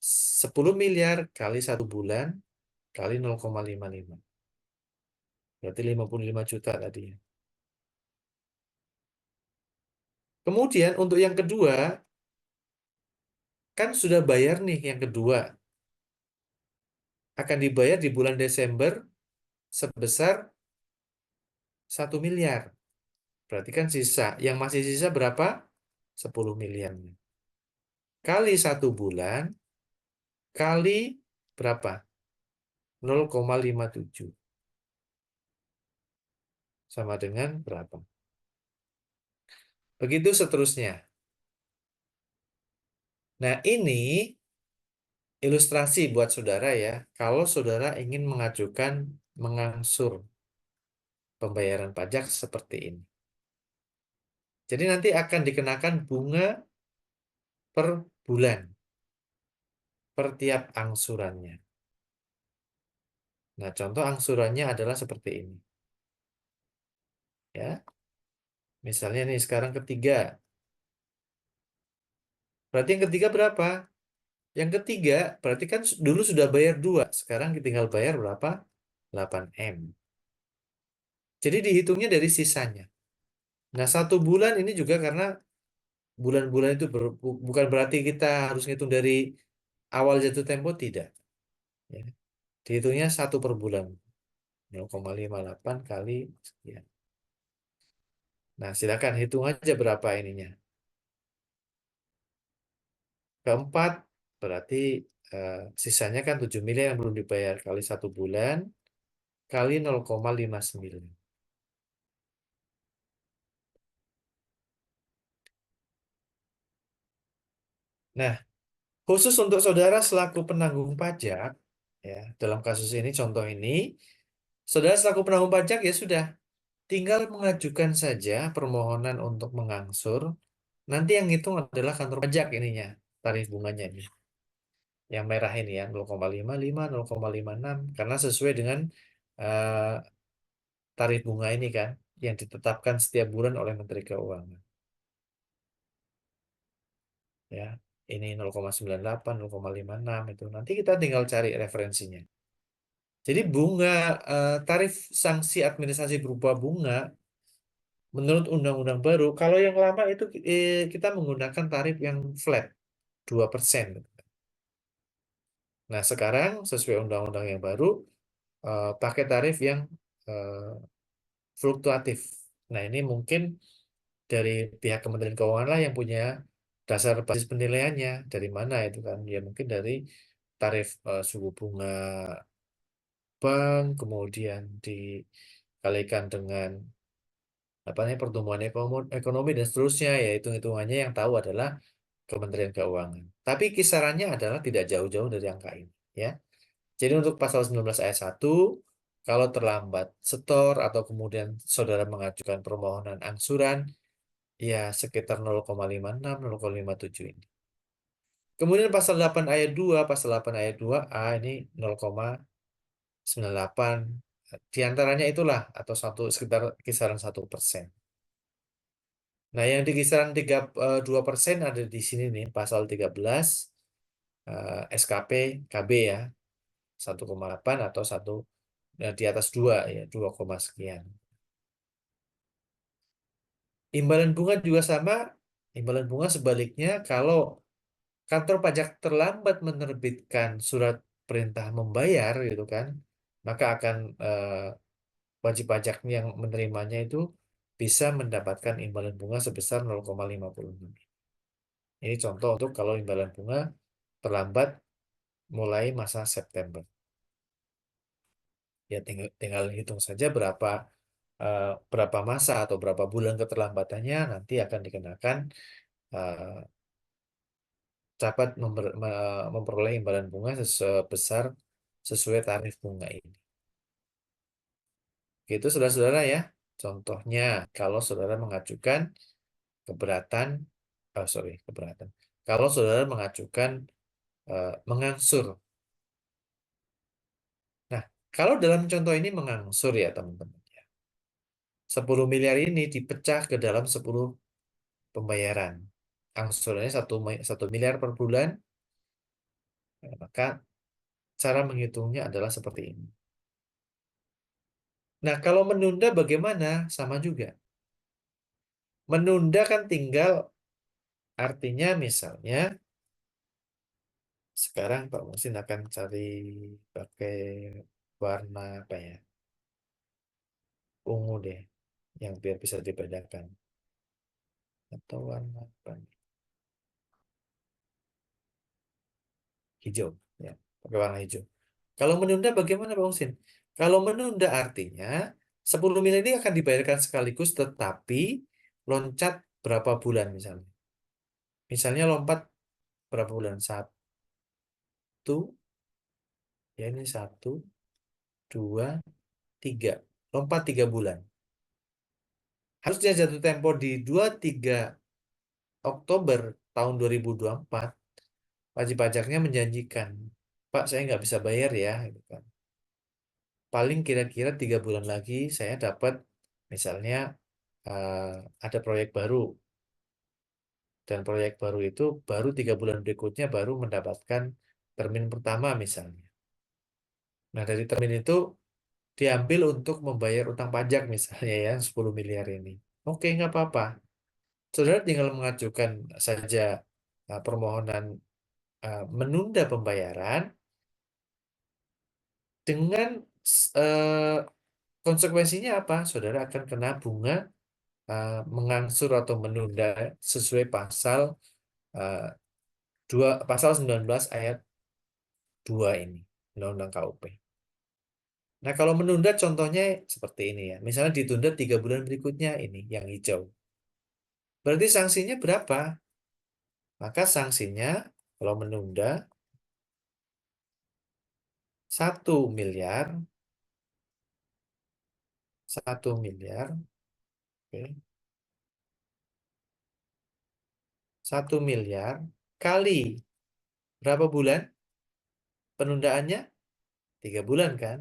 10 miliar kali 1 bulan kali 0,55. Berarti 55 juta tadi. Kemudian untuk yang kedua, kan sudah bayar nih yang kedua. Akan dibayar di bulan Desember sebesar 1 miliar. Berarti kan sisa. Yang masih sisa berapa? 10 miliarnya. Kali 1 bulan, kali berapa? 0,57. Sama dengan berapa? Begitu seterusnya. Nah, ini ilustrasi buat saudara ya. Kalau saudara ingin mengajukan mengangsur pembayaran pajak seperti ini. Jadi nanti akan dikenakan bunga per bulan, per tiap angsurannya. Nah, contoh angsurannya adalah seperti ini. Ya, misalnya nih sekarang ketiga. Berarti yang ketiga berapa? Yang ketiga berarti kan dulu sudah bayar 2. Sekarang tinggal bayar berapa? 8M. Jadi dihitungnya dari sisanya. Nah, 1 bulan ini juga karena bulan-bulan itu bukan berarti kita harus ngitung dari awal jatuh tempo, tidak. Ya. Dihitungnya 1 per bulan. 0,58 kali sekian. Nah, silakan hitung aja berapa ininya. Keempat, berarti sisanya kan 7 miliar yang belum dibayar kali 1 bulan, kali 0,59. Nah, khusus untuk saudara selaku penanggung pajak, ya, dalam kasus ini, contoh ini, saudara selaku penanggung pajak ya sudah, tinggal mengajukan saja permohonan untuk mengangsur. Nanti yang hitung adalah kantor pajak ininya, tarif bunganya ini. Yang merah ini ya, 0,55, 0,56, karena sesuai dengan eh, tarif bunga ini kan, yang ditetapkan setiap bulan oleh Menteri Keuangan. Ya, ini 0,98, 0,56 itu. Nanti kita tinggal cari referensinya. Jadi bunga tarif sanksi administrasi berupa bunga menurut undang-undang baru, kalau yang lama itu kita menggunakan tarif yang flat 2%. Nah, sekarang sesuai undang-undang yang baru pakai tarif yang eh, fluktuatif. Nah, ini mungkin dari pihak Kementerian Keuangan lah yang punya dasar basis penilaiannya. Dari mana itu kan? Ya mungkin dari tarif suku bunga bank, kemudian dikalikan dengan apa namanya pertumbuhan ekonomi dan seterusnya. Ya hitung-hitungannya yang tahu adalah Kementerian Keuangan. Tapi kisarannya adalah tidak jauh-jauh dari angka ini. Ya. Jadi untuk pasal 19 ayat 1, kalau terlambat setor atau kemudian saudara mengajukan permohonan angsuran, ya sekitar 0,56, 0,57 ini. Kemudian pasal 8 ayat 2, pasal 8 ayat 2A ini 0,98. Di antaranya itulah atau sekitar kisaran 1%. Nah, yang di kisaran 2% ada di sini nih, pasal 13 SKP KB ya, 1,8 atau di atas 2 ya, 2, sekian. Imbalan bunga juga sama. Imbalan bunga sebaliknya kalau kantor pajak terlambat menerbitkan surat perintah membayar gitu kan, maka akan wajib pajak yang menerimanya itu bisa mendapatkan imbalan bunga sebesar 0,56. Ini contoh untuk kalau imbalan bunga terlambat mulai masa September. Ya tinggal hitung saja berapa masa atau berapa bulan keterlambatannya, nanti akan dikenakan eh, dapat memperoleh imbalan bunga sebesar sesuai tarif bunga ini. Gitu saudara-saudara ya. Contohnya kalau saudara mengajukan keberatan, sorry keberatan. Kalau saudara mengajukan mengangsur. Nah, kalau dalam contoh ini mengangsur ya teman-teman. 10 miliar ini dipecah ke dalam 10 pembayaran. Angsurannya 1 miliar per bulan. Maka cara menghitungnya adalah seperti ini. Nah, kalau menunda bagaimana? Sama juga. Menunda kan tinggal artinya misalnya sekarang Pak Musin akan cari pakai warna apa ya? Ungu deh, yang biar bisa dibedakan. Atau warna apa nih? Hijau, ya, pakai warna hijau. Kalau menunda bagaimana Pak Musin? Kalau menunda artinya 10 miliar ini akan dibayarkan sekaligus tetapi loncat berapa bulan misalnya. Misalnya lompat berapa bulan? Satu, ya ini 1, 2, 3. Lompat 3 bulan. Harusnya jatuh tempo di 23 Oktober tahun 2024. Wajib pajaknya menjanjikan, Pak saya nggak bisa bayar ya. Gitu kan. Paling kira-kira 3 bulan lagi saya dapat misalnya eh, ada proyek baru. Dan proyek baru itu baru 3 bulan berikutnya baru mendapatkan termin pertama misalnya. Nah dari termin itu diambil untuk membayar utang pajak misalnya ya 10 miliar ini. Oke, nggak apa-apa. Saudara tinggal mengajukan saja permohonan menunda pembayaran dengan eh, konsekuensinya apa? Saudara akan kena bunga mengangsur atau menunda sesuai eh, pasal 19 ayat 2 ini, Undang-Undang KUP. Nah, kalau menunda contohnya seperti ini ya. Misalnya ditunda 3 bulan berikutnya ini, yang hijau. Berarti sanksinya berapa? Maka sanksinya kalau menunda 1 miliar, 1 miliar, oke, 1 miliar kali berapa bulan penundaannya? 3 bulan kan?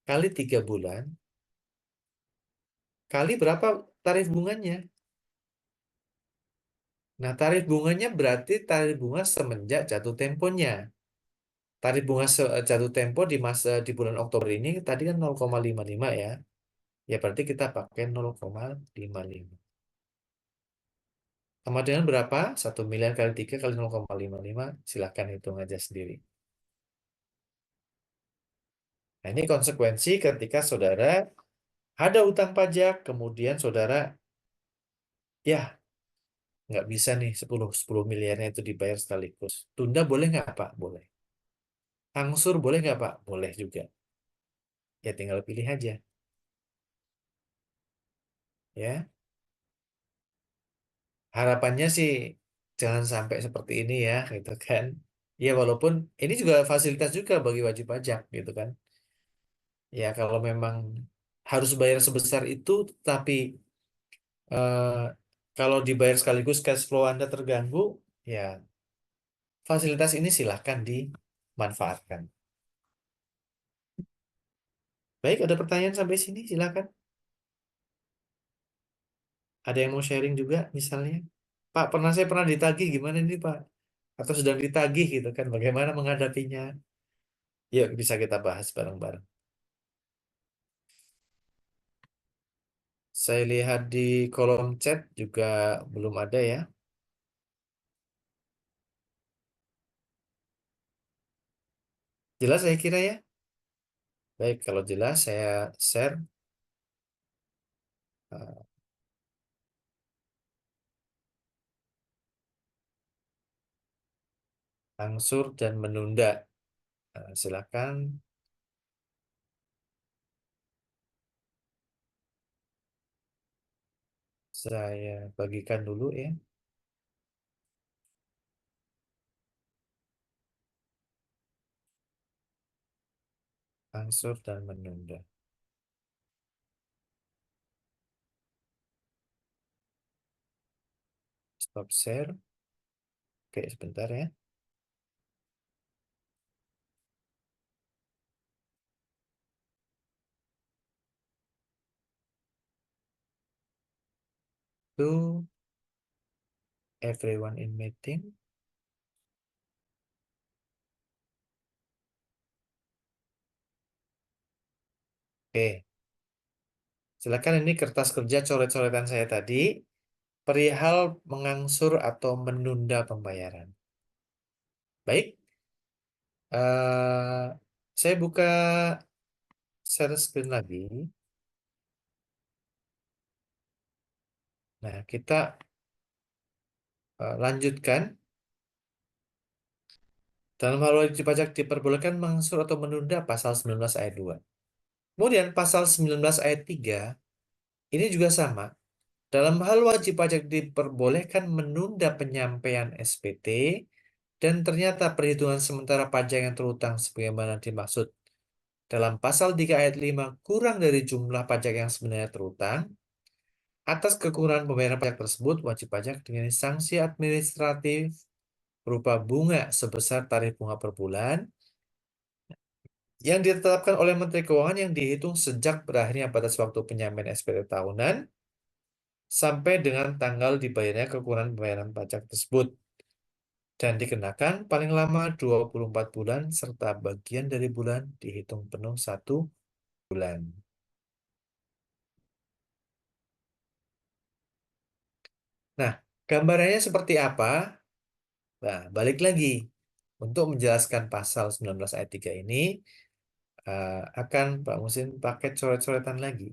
Kali 3 bulan, kali berapa tarif bunganya? Nah, tarif bunganya berarti tarif bunga semenjak jatuh temponya. Tarif bunga jatuh tempo di bulan Oktober ini tadi kan 0,55 ya. Ya berarti kita pakai 0,55. Sama dengan berapa? 1 miliar kali 3 kali 0,55. Silahkan hitung aja sendiri. Nah, ini konsekuensi ketika saudara ada utang pajak, kemudian saudara, ya nggak bisa nih 10 miliarnya itu dibayar sekaligus. Tunda boleh nggak Pak? Boleh. Angsur boleh nggak Pak? Boleh juga. Ya tinggal pilih aja. Ya, harapannya sih jangan sampai seperti ini ya, gitu kan. Ya walaupun ini juga fasilitas juga bagi wajib pajak, gitu kan. Ya kalau memang harus bayar sebesar itu, tapi eh, kalau dibayar sekaligus cash flow Anda terganggu, ya fasilitas ini silahkan dimanfaatkan. Baik, ada pertanyaan sampai sini, silahkan. Ada yang mau sharing juga, misalnya? Pak, saya pernah ditagih, gimana ini Pak? Atau sedang ditagih gitu kan, bagaimana menghadapinya? Yuk, bisa kita bahas bareng-bareng. Saya lihat di kolom chat juga belum ada ya. Jelas saya kira ya. Baik, kalau jelas saya share eh, angsur dan menunda. Silakan saya bagikan dulu ya, angsur dan menunda. Stop share. Oke, sebentar ya. To everyone in meeting. Oke, silakan ini kertas kerja coret-coretan saya tadi. Perihal mengangsur atau menunda pembayaran. Baik, saya buka share screen lagi. Nah, kita lanjutkan. Dalam hal wajib pajak diperbolehkan mengangsur atau menunda pasal 19 ayat 2. Kemudian pasal 19 ayat 3 ini juga sama. Dalam hal wajib pajak diperbolehkan menunda penyampaian SPT dan ternyata perhitungan sementara pajak yang terutang sebagaimana dimaksud dalam pasal 3 ayat 5 kurang dari jumlah pajak yang sebenarnya terutang. Atas kekurangan pembayaran pajak tersebut, wajib pajak dengan sanksi administratif berupa bunga sebesar tarif bunga per bulan yang ditetapkan oleh Menteri Keuangan yang dihitung sejak berakhirnya batas waktu penyampaian SPT tahunan sampai dengan tanggal dibayarnya kekurangan pembayaran pajak tersebut dan dikenakan paling lama 24 bulan serta bagian dari bulan dihitung penuh 1 bulan. Nah, gambarannya seperti apa? Nah, balik lagi. Untuk menjelaskan pasal 19 ayat 3 ini, akan Pak Musin pakai coret-coretan lagi.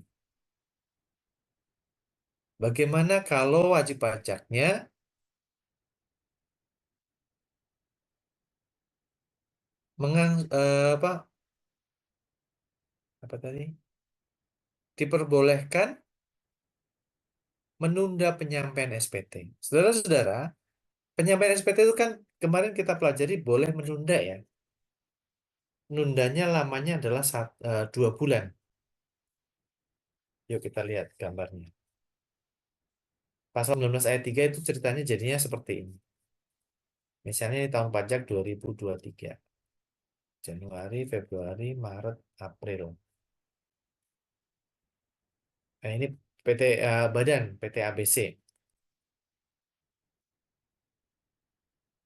Bagaimana kalau wajib pajaknya apa tadi? Diperbolehkan menunda penyampaian SPT. Saudara-saudara, penyampaian SPT itu kan kemarin kita pelajari boleh menunda ya. Nundanya lamanya adalah 2 bulan. Yuk kita lihat gambarnya. Pasal 19 ayat 3 itu ceritanya jadinya seperti ini. Misalnya di tahun pajak 2023. Januari, Februari, Maret, April. Nah, ini PT Badan PT ABC.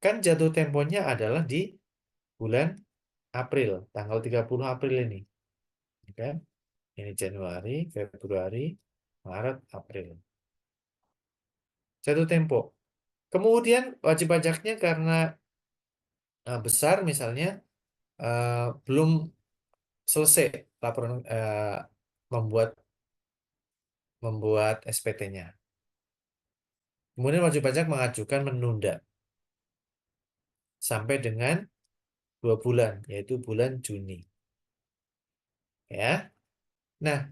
Kan jatuh temponya adalah di bulan April, tanggal 30 April ini. Oke. Ini Januari, Februari, Maret, April. Jatuh tempo. Kemudian wajib pajaknya karena besar misalnya belum selesai laporan membuat membuat SPT-nya. Kemudian wajib pajak mengajukan menunda sampai dengan 2 bulan, yaitu bulan Juni. Ya. Nah,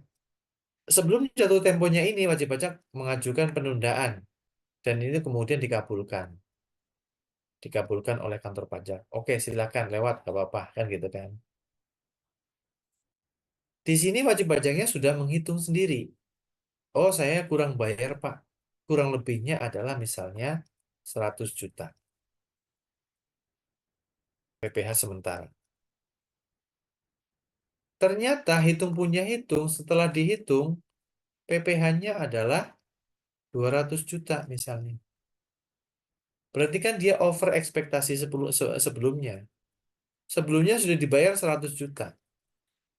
sebelum jatuh temponya ini wajib pajak mengajukan penundaan dan ini kemudian dikabulkan. Dikabulkan oleh kantor pajak. Oke, silakan lewat, gak apa-apa, kan gitu kan. Di sini wajib pajaknya sudah menghitung sendiri. Oh, saya kurang bayar, Pak. Kurang lebihnya adalah misalnya 100 juta PPh sementara. Ternyata hitung punya hitung, setelah dihitung, PPh-nya adalah 200 juta misalnya. Berarti kan dia over ekspektasi sebelumnya. Sebelumnya sudah dibayar 100 juta.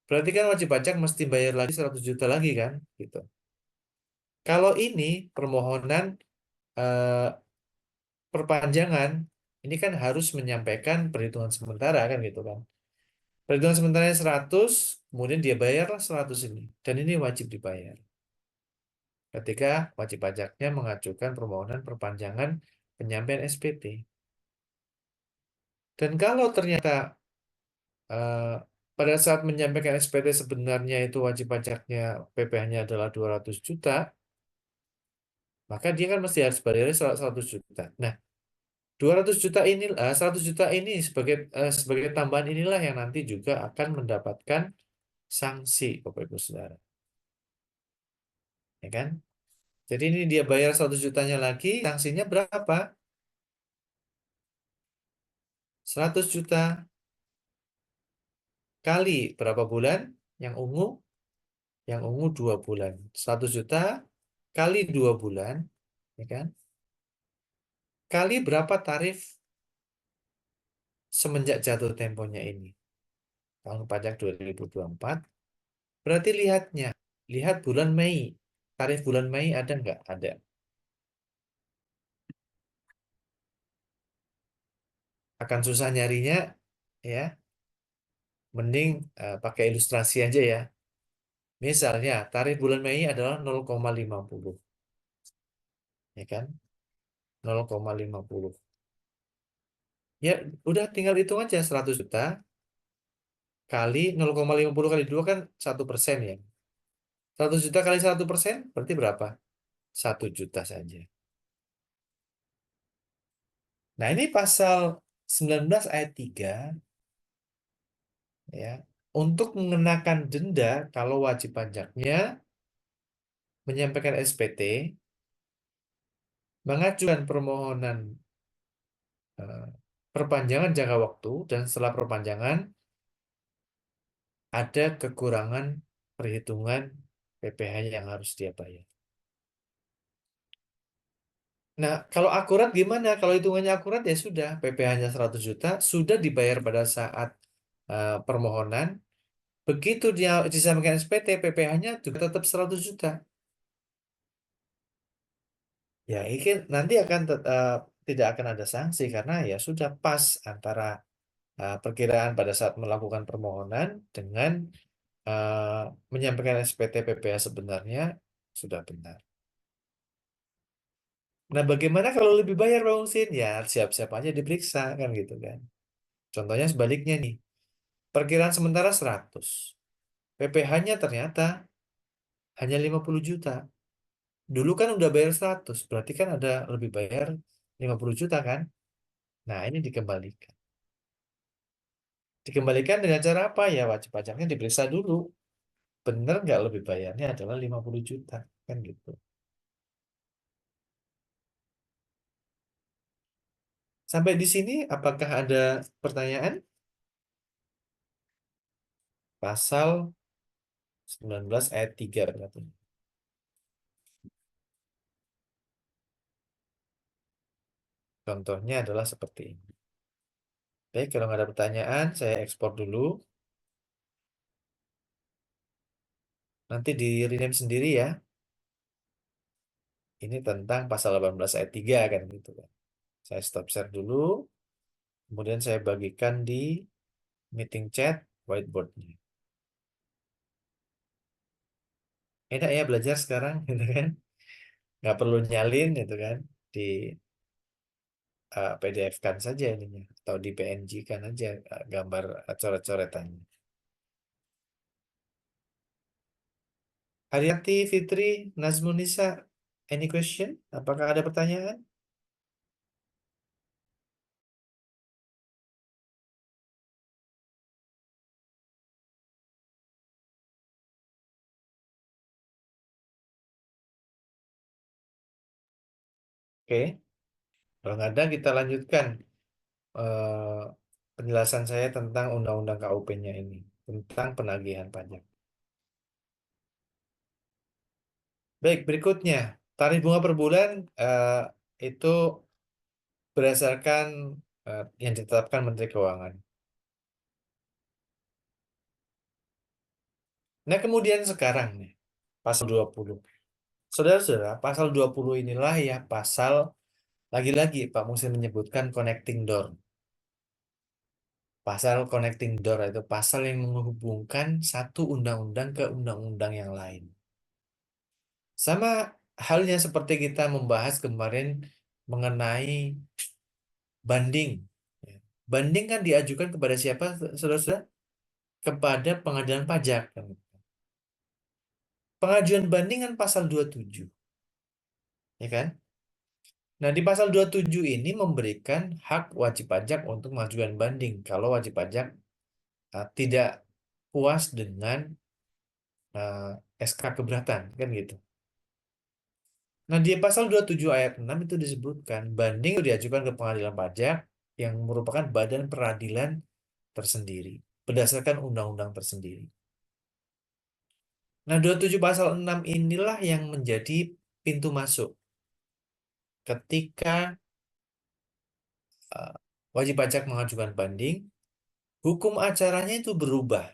Berarti kan wajib pajak mesti bayar lagi 100 juta lagi kan? Gitu. Kalau ini permohonan eh, perpanjangan, ini kan harus menyampaikan perhitungan sementara kan gitu kan. Perhitungan sementaranya 100, kemudian dia bayarlah 100 ini. Dan ini wajib dibayar. Ketika wajib pajaknya mengajukan permohonan perpanjangan penyampaian SPT. Dan kalau ternyata eh, pada saat menyampaikan SPT sebenarnya itu wajib pajaknya PPh-nya adalah 200 juta, maka dia kan mesti harus bayar 100 juta. Nah, 200 juta ini, 100 juta ini sebagai tambahan inilah yang nanti juga akan mendapatkan sanksi, Bapak Ibu Saudara. Ya kan? Jadi ini dia bayar 100 jutanya lagi, sanksinya berapa? 100 juta kali berapa bulan? Yang ungu? Yang ungu 2 bulan. 100 juta kali 2 bulan, ya kan? Kali berapa tarif semenjak jatuh temponya ini? Tahun pajak 2024. Berarti lihat bulan Mei. Tarif bulan Mei ada nggak? Ada. Akan susah nyarinya, ya. Mending pakai ilustrasi aja ya. Misalnya, tarif bulan Mei adalah 0,50, ya kan? 0,50. Ya, udah tinggal hitung aja 100 juta kali 0,50 kali 2 kan 1% ya. 100 juta kali 1% berarti berapa? 1 juta saja. Nah, ini pasal 19 ayat 3 ya. Untuk mengenakan denda kalau wajib pajaknya menyampaikan SPT, mengajukan permohonan eh, perpanjangan jangka waktu dan setelah perpanjangan ada kekurangan perhitungan PPh yang harus dia bayar. Nah, kalau akurat gimana? Kalau hitungannya akurat ya sudah, PPh-nya 100 juta sudah dibayar pada saat permohonan. Begitu dia disampaikan SPT, PPh-nya juga tetap 100 juta. Ya, ini nanti akan tidak akan ada sanksi karena ya sudah pas antara perkiraan pada saat melakukan permohonan dengan menyampaikan SPT PPh sebenarnya sudah benar. Nah, bagaimana kalau lebih bayar Pak Musin? Ya, siap-siap aja diperiksa kan gitu kan. Contohnya sebaliknya nih. Perkiraan sementara 100. PPh-nya ternyata hanya 50 juta. Dulu kan udah bayar 100, berarti kan ada lebih bayar 50 juta kan? Nah, ini dikembalikan. Dikembalikan dengan cara apa ya? Wajib pajaknya diperiksa dulu. Bener nggak lebih bayarnya adalah 50 juta. Kan gitu. Sampai di sini, apakah ada pertanyaan? Pasal 19 ayat 3 berarti. Contohnya adalah seperti ini. Baik, kalau nggak ada pertanyaan, saya ekspor dulu. Nanti di rename sendiri ya. Ini tentang pasal 18 ayat 3 kan gitu kan. Saya stop share dulu. Kemudian saya bagikan di meeting chat whiteboard-nya. Enak ya belajar sekarang gitu kan. Nggak perlu nyalin gitu kan. Di PDF-kan saja ininya. Atau di PNG-kan aja gambar coret-coretannya. Haryati, Fitri, Nazmunisa, any question? Apakah ada pertanyaan? Oke, kalau nggak ada kita lanjutkan eh, penjelasan saya tentang Undang-Undang KUP-nya ini, tentang penagihan pajak. Baik, berikutnya. Tarif bunga per bulan itu berdasarkan yang ditetapkan Menteri Keuangan. Nah, kemudian sekarang nih, pasal 20. Saudara-saudara, pasal 20 inilah ya pasal, lagi-lagi Pak Musi menyebutkan connecting door. Pasal connecting door itu pasal yang menghubungkan satu undang-undang ke undang-undang yang lain. Sama halnya seperti kita membahas kemarin mengenai banding. Ya. Banding kan diajukan kepada siapa, saudara-saudara? Kepada pengadilan pajak. Kan. Pengajuan banding kan pasal 27, ya kan? Nah, di pasal 27 ini memberikan hak wajib pajak untuk mengajukan banding kalau wajib pajak tidak puas dengan uh, SK keberatan, kan gitu. Nah, di pasal 27 ayat 6 itu disebutkan banding itu diajukan ke pengadilan pajak yang merupakan badan peradilan tersendiri berdasarkan undang-undang tersendiri. Nah, 27 pasal 6 inilah yang menjadi pintu masuk ketika uh, wajib pajak mengajukan banding, hukum acaranya itu berubah.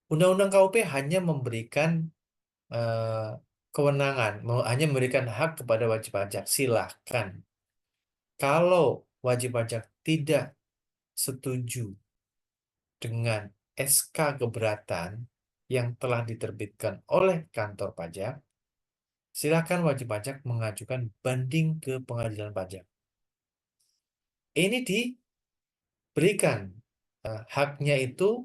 Undang-undang KUP hanya memberikan uh, kewenangan, hanya memberikan hak kepada wajib pajak. Silahkan. Kalau wajib pajak tidak setuju dengan SK keberatan yang telah diterbitkan oleh kantor pajak, silakan wajib pajak mengajukan banding ke pengadilan pajak. Ini diberikan haknya itu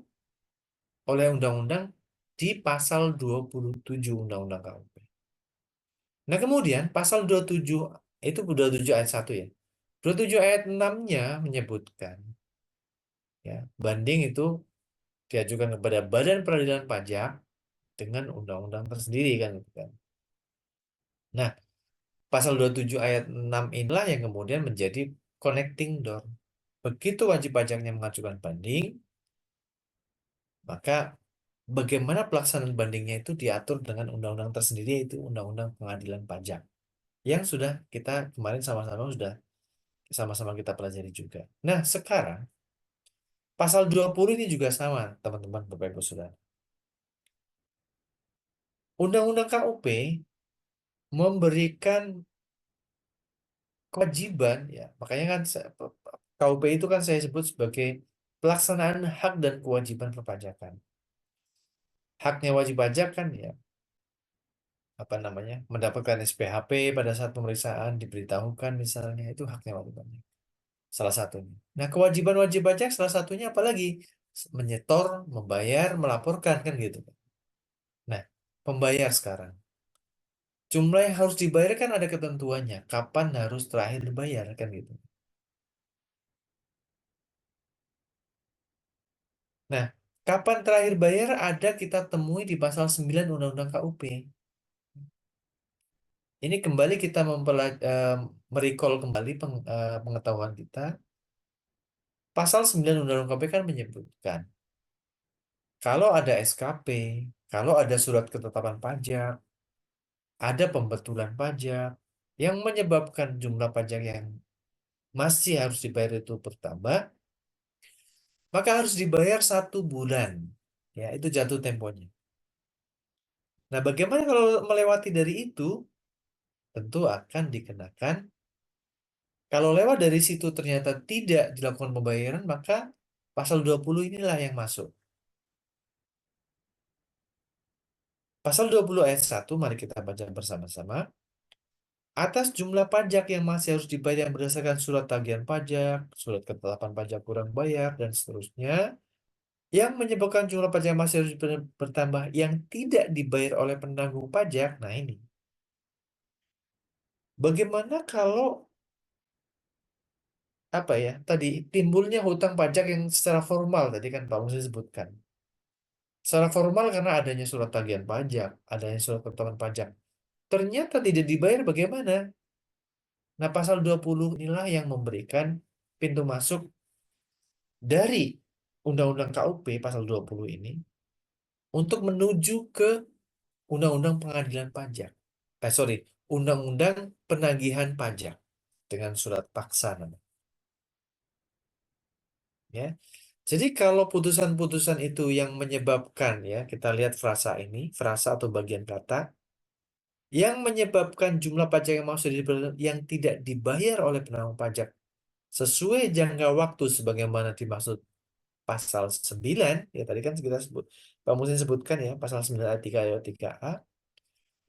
oleh undang-undang di pasal 27 Undang-Undang KUP. Nah, kemudian pasal 27 itu 27 ayat 1 ya. 27 ayat 6-nya menyebutkan ya, banding itu diajukan kepada Badan Peradilan Pajak dengan undang-undang tersendiri kan gitu kan. Nah, pasal 27 ayat 6 inilah yang kemudian menjadi connecting door. Begitu wajib pajaknya mengajukan banding, maka bagaimana pelaksanaan bandingnya itu diatur dengan undang-undang tersendiri, yaitu Undang-Undang Pengadilan Pajak yang sudah kita kemarin sama-sama kita pelajari juga. Nah, sekarang pasal 20 ini juga sama, teman-teman, Bapak Ibu Saudara. Undang-Undang KUP memberikan kewajiban ya, makanya kan KUP itu kan saya sebut sebagai pelaksanaan hak dan kewajiban perpajakan. Haknya wajib pajak kan ya apa namanya, mendapatkan SPHP pada saat pemeriksaan, diberitahukan misalnya, itu haknya wajib pajak. Salah satunya. Nah, kewajiban wajib pajak salah satunya apalagi? Menyetor, membayar, melaporkan kan gitu. Nah, pembayar sekarang. Jumlah yang harus dibayar kan ada ketentuannya. Kapan harus terakhir dibayar kan gitu. Nah, kapan terakhir bayar ada kita temui di pasal 9 Undang-Undang KUP. Ini kembali kita merecall kembali pengetahuan kita. Pasal 9 Undang-Undang KUP kan menyebutkan kalau ada SKP, kalau ada surat ketetapan pajak, ada pembetulan pajak yang menyebabkan jumlah pajak yang masih harus dibayar itu bertambah, maka harus dibayar 1 bulan. Ya, itu jatuh temponya. Nah, bagaimana kalau melewati dari itu? Tentu akan dikenakan. Kalau lewat dari situ ternyata tidak dilakukan pembayaran, maka pasal 20 inilah yang masuk. Pasal 20 ayat 1, mari kita baca bersama-sama. Atas jumlah pajak yang masih harus dibayar yang berdasarkan surat tagihan pajak, surat ketetapan pajak kurang bayar, dan seterusnya, yang menyebabkan jumlah pajak yang masih harus bertambah yang tidak dibayar oleh penanggung pajak. Nah ini, bagaimana kalau apa ya tadi timbulnya hutang pajak yang secara formal tadi kan Pak Musi sebutkan. Secara formal karena adanya surat tagihan pajak, adanya surat ketetapan pajak. Ternyata tidak dibayar bagaimana? Nah, pasal 20 inilah yang memberikan pintu masuk dari Undang-Undang KUP pasal 20 ini untuk menuju ke Undang-Undang Pengadilan Pajak. Sorry, Undang-Undang Penagihan Pajak dengan surat paksa namanya. Ya. Jadi kalau putusan-putusan itu yang menyebabkan ya, kita lihat frasa ini, frasa atau bagian kata yang menyebabkan jumlah pajak yang masuk yang tidak dibayar oleh penanggung pajak sesuai jangka waktu sebagaimana dimaksud pasal 9 ya tadi kan kita sebut Pak Musin sebutkan ya pasal 9 ayat 3 ayat 3A,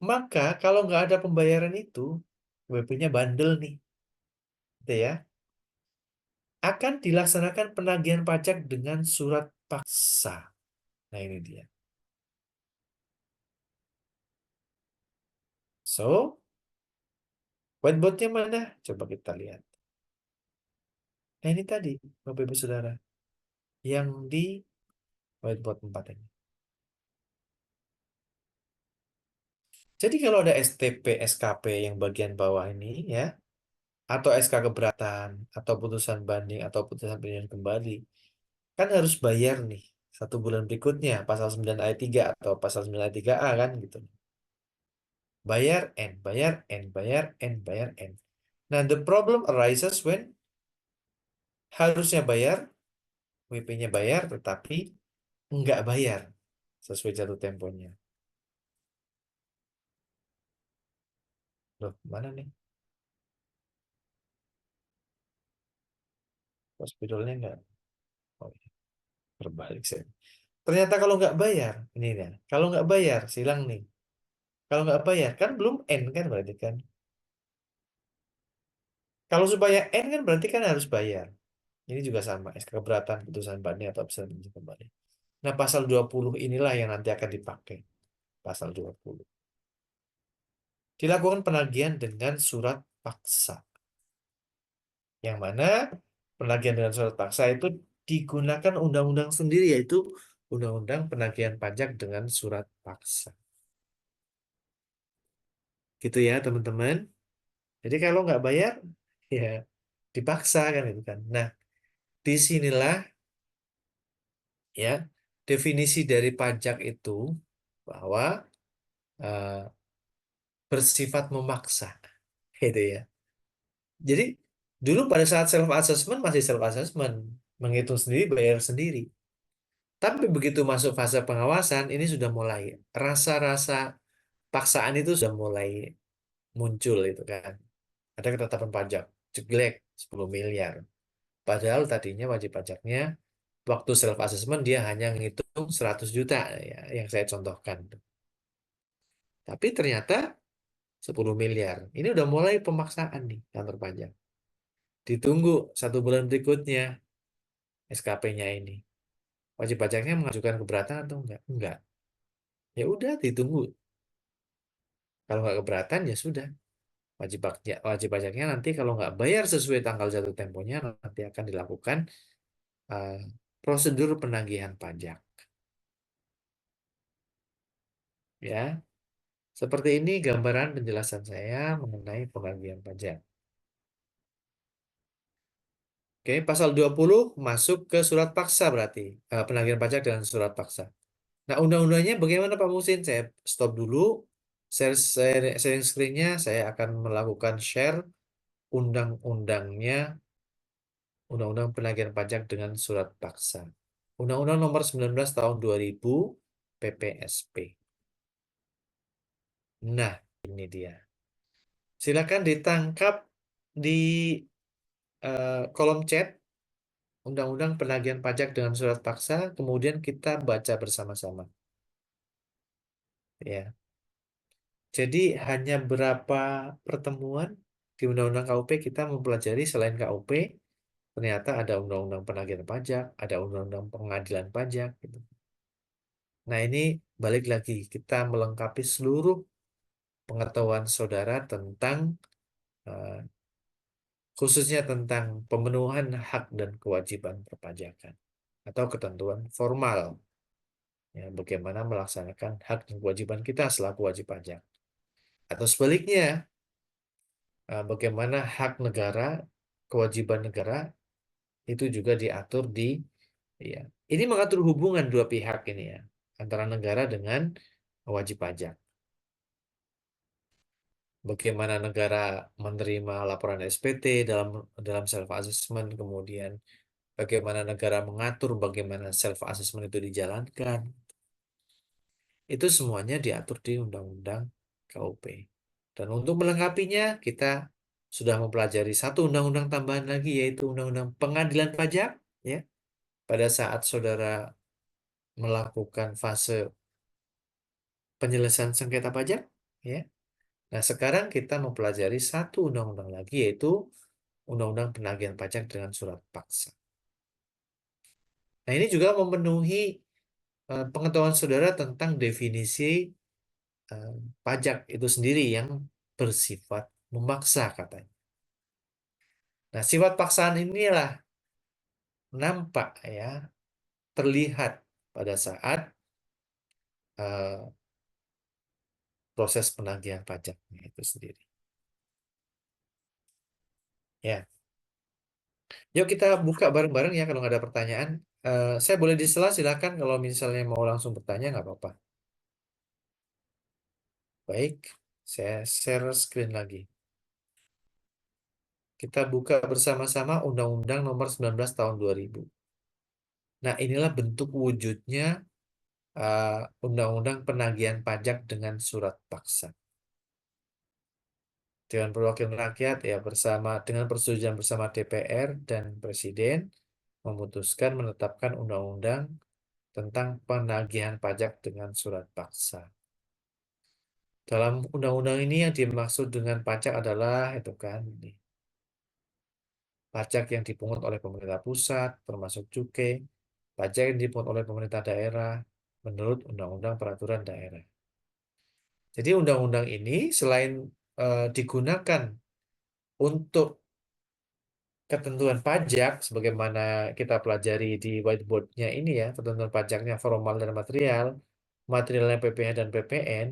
maka kalau nggak ada pembayaran itu WP-nya bandel nih gitu ya, akan dilaksanakan penagihan pajak dengan surat paksa. Nah ini dia. So, whiteboardnya mana? Coba kita lihat. Nah ini tadi, Bapak Ibu Saudara, yang di whiteboard 4 ini. Jadi kalau ada STP, SKP yang bagian bawah ini ya, atau SK keberatan, atau putusan banding, atau putusan peninjauan kembali, kan harus bayar nih 1 bulan berikutnya, pasal 9 ayat 3 atau pasal 9 ayat 3A kan gitu. Bayar N, bayar N, bayar N, bayar N. Nah, the problem arises when harusnya bayar, WP-nya bayar, tetapi nggak bayar sesuai jatuh temponya. Loh, mana nih? Kok spidolnya nggak? Oh, iya, terbalik saya. Ternyata kalau nggak bayar, ini nih, kalau nggak bayar, silang nih. Kalau nggak bayar, kan belum N kan berarti kan. Kalau supaya N kan berarti kan harus bayar. Ini juga sama, SK keberatan, putusan banding atau bisa menuju kembali. Nah, pasal 20 inilah yang nanti akan dipakai. Pasal 20. Dilakukan penagihan dengan surat paksa. Yang mana penagihan dengan surat paksa itu digunakan undang-undang sendiri, yaitu Undang-Undang Penagihan Pajak dengan Surat Paksa. Gitu ya, teman-teman. Jadi kalau nggak bayar, ya dipaksa kan itu kan. Nah, disinilah ya definisi dari pajak itu bahwa eh, bersifat memaksa, gitu ya. Jadi dulu pada saat self assessment masih self assessment, menghitung sendiri, bayar sendiri. Tapi begitu masuk fase pengawasan, ini sudah mulai rasa-rasa paksaan itu sudah mulai muncul itu kan. Ada ketetapan pajak, jeglek 10 miliar. Padahal tadinya wajib pajaknya waktu self assessment dia hanya ngitung 100 juta ya, yang saya contohkan. Tapi ternyata 10 miliar. Ini udah mulai pemaksaan nih kantor pajak. Ditunggu 1 bulan berikutnya SKP-nya ini. Wajib pajaknya mengajukan keberatan atau enggak? Enggak. Ya udah ditunggu. Kalau nggak keberatan ya sudah. Wajib pajaknya nanti kalau nggak bayar sesuai tanggal jatuh temponya nanti akan dilakukan eh, prosedur penagihan pajak. Ya, seperti ini gambaran penjelasan saya mengenai penagihan pajak. Oke, pasal 20 masuk ke surat paksa berarti. Penagihan pajak dengan surat paksa. Nah, undang-undangnya bagaimana Pak Musin? Saya stop dulu. Sharing screen-nya. Saya akan melakukan share undang-undangnya, Undang-Undang Penagihan Pajak dengan surat paksa. Undang-Undang Nomor 19 Tahun 2000 PPSP. Nah, ini dia. Silakan ditangkap di kolom chat Undang-Undang Penagihan Pajak dengan surat paksa, kemudian kita baca bersama-sama. Ya. Jadi hanya berapa pertemuan di Undang-Undang KUP kita mempelajari selain KUP, ternyata ada Undang-Undang Penagihan Pajak, ada Undang-Undang Pengadilan Pajak, gitu. Nah ini balik lagi kita melengkapi seluruh pengetahuan saudara tentang eh, khususnya tentang pemenuhan hak dan kewajiban perpajakan atau ketentuan formal, ya, bagaimana melaksanakan hak dan kewajiban kita selaku wajib pajak. Atau sebaliknya, bagaimana hak negara, kewajiban negara itu juga diatur di, ya, ini mengatur hubungan dua pihak ini ya, antara negara dengan wajib pajak. Bagaimana negara menerima laporan SPT dalam dalam self assessment, kemudian bagaimana negara mengatur bagaimana self assessment itu dijalankan. Itu semuanya diatur di Undang-Undang KUP. Dan untuk melengkapinya, kita sudah mempelajari satu undang-undang tambahan lagi, yaitu Undang-Undang Pengadilan Pajak. Ya, pada saat saudara melakukan fase penyelesaian sengketa pajak, ya. Nah, sekarang kita mempelajari satu undang-undang lagi, yaitu Undang-Undang Penagihan Pajak dengan surat paksa. Nah, ini juga memenuhi pengetahuan saudara tentang definisi eh, pajak itu sendiri yang bersifat memaksa katanya. Nah, sifat paksaan inilah nampak ya, terlihat pada saat eh, proses penagihan pajaknya itu sendiri. Ya, yuk kita buka bareng-bareng ya kalau nggak ada pertanyaan. Saya boleh disela, silakan kalau misalnya mau langsung bertanya nggak apa-apa. Baik, saya share screen lagi. Kita buka bersama-sama Undang-Undang Nomor 19 Tahun 2000. Nah, inilah bentuk wujudnya Undang-Undang Penagihan Pajak dengan surat paksa. Dewan Perwakilan Rakyat ya bersama dengan persetujuan bersama DPR dan Presiden memutuskan menetapkan undang-undang tentang penagihan pajak dengan surat paksa. Dalam undang-undang ini yang dimaksud dengan pajak adalah itu kan ini, pajak yang dipungut oleh pemerintah pusat termasuk cukai, pajak yang dipungut oleh pemerintah daerah menurut Undang-Undang Peraturan Daerah. Jadi undang-undang ini selain digunakan untuk ketentuan pajak sebagaimana kita pelajari di whiteboard-nya ini ya, ketentuan pajaknya formal dan material, materialnya PPh dan PPN,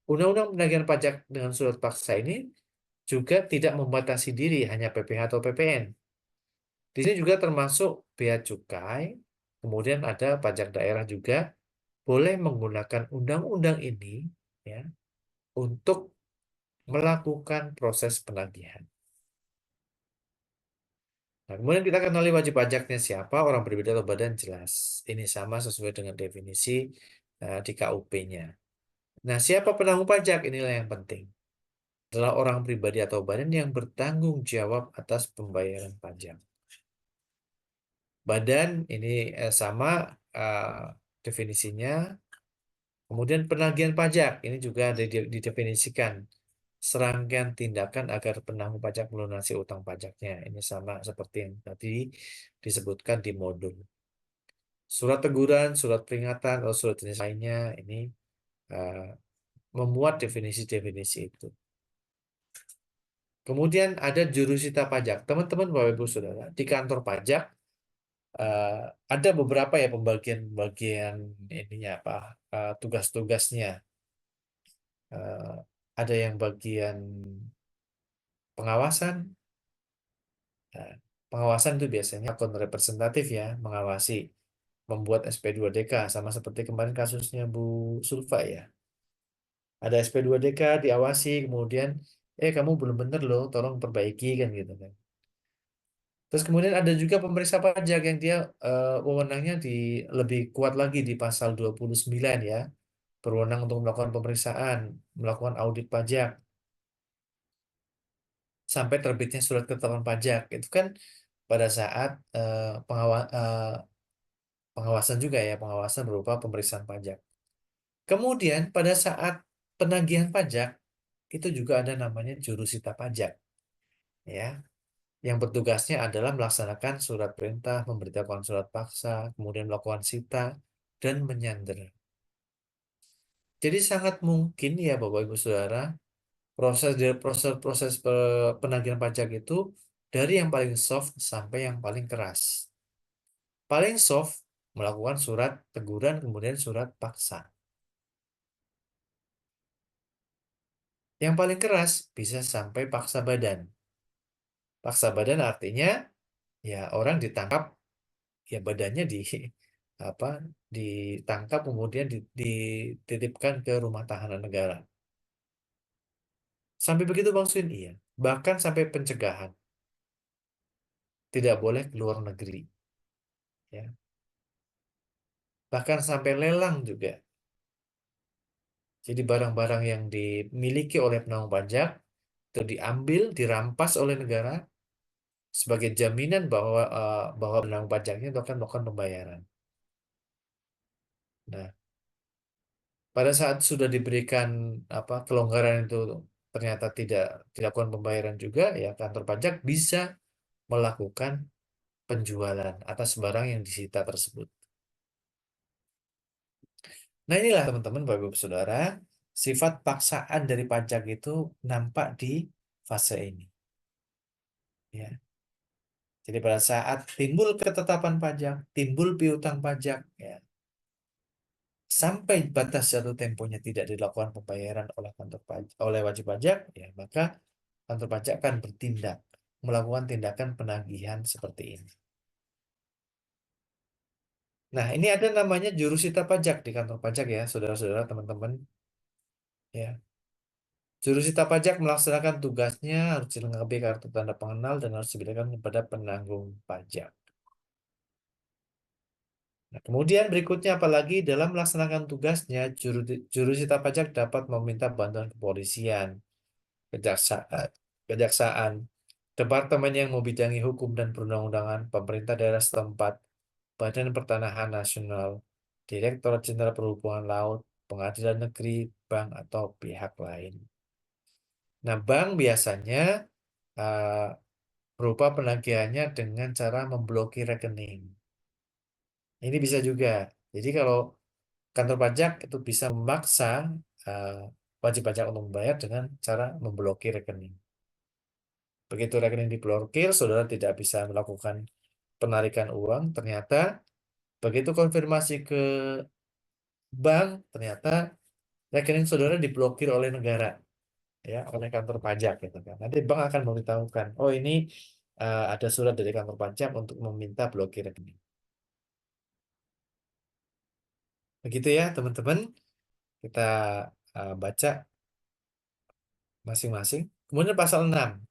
Undang-Undang Penagihan Pajak dengan surat paksa ini juga tidak membatasi diri hanya PPh atau PPN. Di sini juga termasuk bea cukai, kemudian ada pajak daerah juga boleh menggunakan undang-undang ini ya untuk melakukan proses penagihan. Nah, kemudian kita kenali wajib pajaknya siapa, orang pribadi atau badan jelas. Ini sama sesuai dengan definisi di KUP-nya. Nah, siapa penanggung pajak? Inilah yang penting. Adalah orang pribadi atau badan yang bertanggung jawab atas pembayaran pajak. Badan ini sama definisinya Kemudian penagihan pajak, ini juga ada didefinisikan serangkaian tindakan agar penanggung pajak melunasi utang pajaknya. Ini sama seperti yang tadi disebutkan di modul. Surat teguran, surat peringatan, atau surat jenis lainnya, ini uh, memuat definisi-definisi itu. Kemudian ada jurusita pajak. Teman-teman, Bapak Ibu Saudara, di kantor pajak uh, ada beberapa ya pembagian-bagian ininya apa tugas-tugasnya. Uh, ada yang bagian pengawasan. Nah, pengawasan itu biasanya akun representatif ya, mengawasi membuat SP2DK sama seperti kemarin kasusnya Bu Sulfa ya. Ada SP2DK diawasi, kemudian kamu belum bener loh, tolong perbaiki kan gitu kan. Terus kemudian ada juga pemeriksa pajak yang dia wewenangnya lebih kuat lagi di pasal 29 ya. Berwenang untuk melakukan pemeriksaan, melakukan audit pajak sampai terbitnya surat keterangan pajak. Itu kan pada saat pengawasan juga ya, pengawasan berupa pemeriksaan pajak. Kemudian pada saat penagihan pajak itu juga ada namanya jurusita pajak ya, yang bertugasnya adalah melaksanakan surat perintah, memberitahukan surat paksa, kemudian melakukan sita dan menyandera. Jadi sangat mungkin ya Bapak Ibu Saudara, proses penagihan pajak itu dari yang paling soft sampai yang paling keras. Paling soft melakukan surat teguran kemudian surat paksa. Yang paling keras bisa sampai paksa badan. Paksa badan artinya ya orang ditangkap, ya badannya apa ditangkap kemudian dititipkan ke rumah tahanan negara. Sampai begitu Bang Swin, iya. Bahkan sampai pencegahan. Tidak boleh keluar negeri. Ya. Bahkan sampai lelang juga. Jadi barang-barang yang dimiliki oleh penanggung pajak itu diambil, dirampas oleh negara sebagai jaminan bahwa penanggung pajaknya itu akan melakukan pembayaran. Nah, pada saat sudah diberikan kelonggaran itu ternyata tidak dilakukan pembayaran juga, ya kantor pajak bisa melakukan penjualan atas barang yang disita tersebut. Nah inilah teman-teman, Bapak Ibu Saudara, sifat paksaan dari pajak itu nampak di fase ini. Ya. Jadi pada saat timbul ketetapan pajak, timbul piutang pajak, ya, sampai batas jatuh temponya tidak dilakukan pembayaran oleh kantor pajak, oleh wajib pajak, ya maka kantor pajak akan bertindak, melakukan tindakan penagihan seperti ini. Nah, ini ada namanya jurusita pajak di kantor pajak ya, saudara-saudara, teman-teman. Ya, jurusita pajak melaksanakan tugasnya harus dilengkapi kartu tanda pengenal dan harus diberikan kepada penanggung pajak. Nah, kemudian berikutnya apalagi dalam melaksanakan tugasnya, jurusita pajak dapat meminta bantuan kepolisian, kejaksaan, kejaksaan, departemen yang membidangi hukum dan perundang-undangan, pemerintah daerah setempat, Badan Pertanahan Nasional, Direktorat Jenderal Perhubungan Laut, Pengadilan Negeri, bank atau pihak lain. Nah, bank biasanya uh, berupa penagihannya dengan cara memblokir rekening. Ini bisa juga. Jadi kalau kantor pajak itu bisa memaksa uh, wajib pajak untuk membayar dengan cara memblokir rekening. Begitu rekening diblokir, saudara tidak bisa melakukan penarikan uang. Ternyata begitu konfirmasi ke bank, ternyata rekening saudara diblokir oleh negara, ya, oleh kantor pajak gitu kan. Nanti bank akan memberitahukan, oh ini ada surat dari kantor pajak untuk meminta blokir rekening. Begitu ya teman-teman, kita baca masing-masing. Kemudian pasal 6.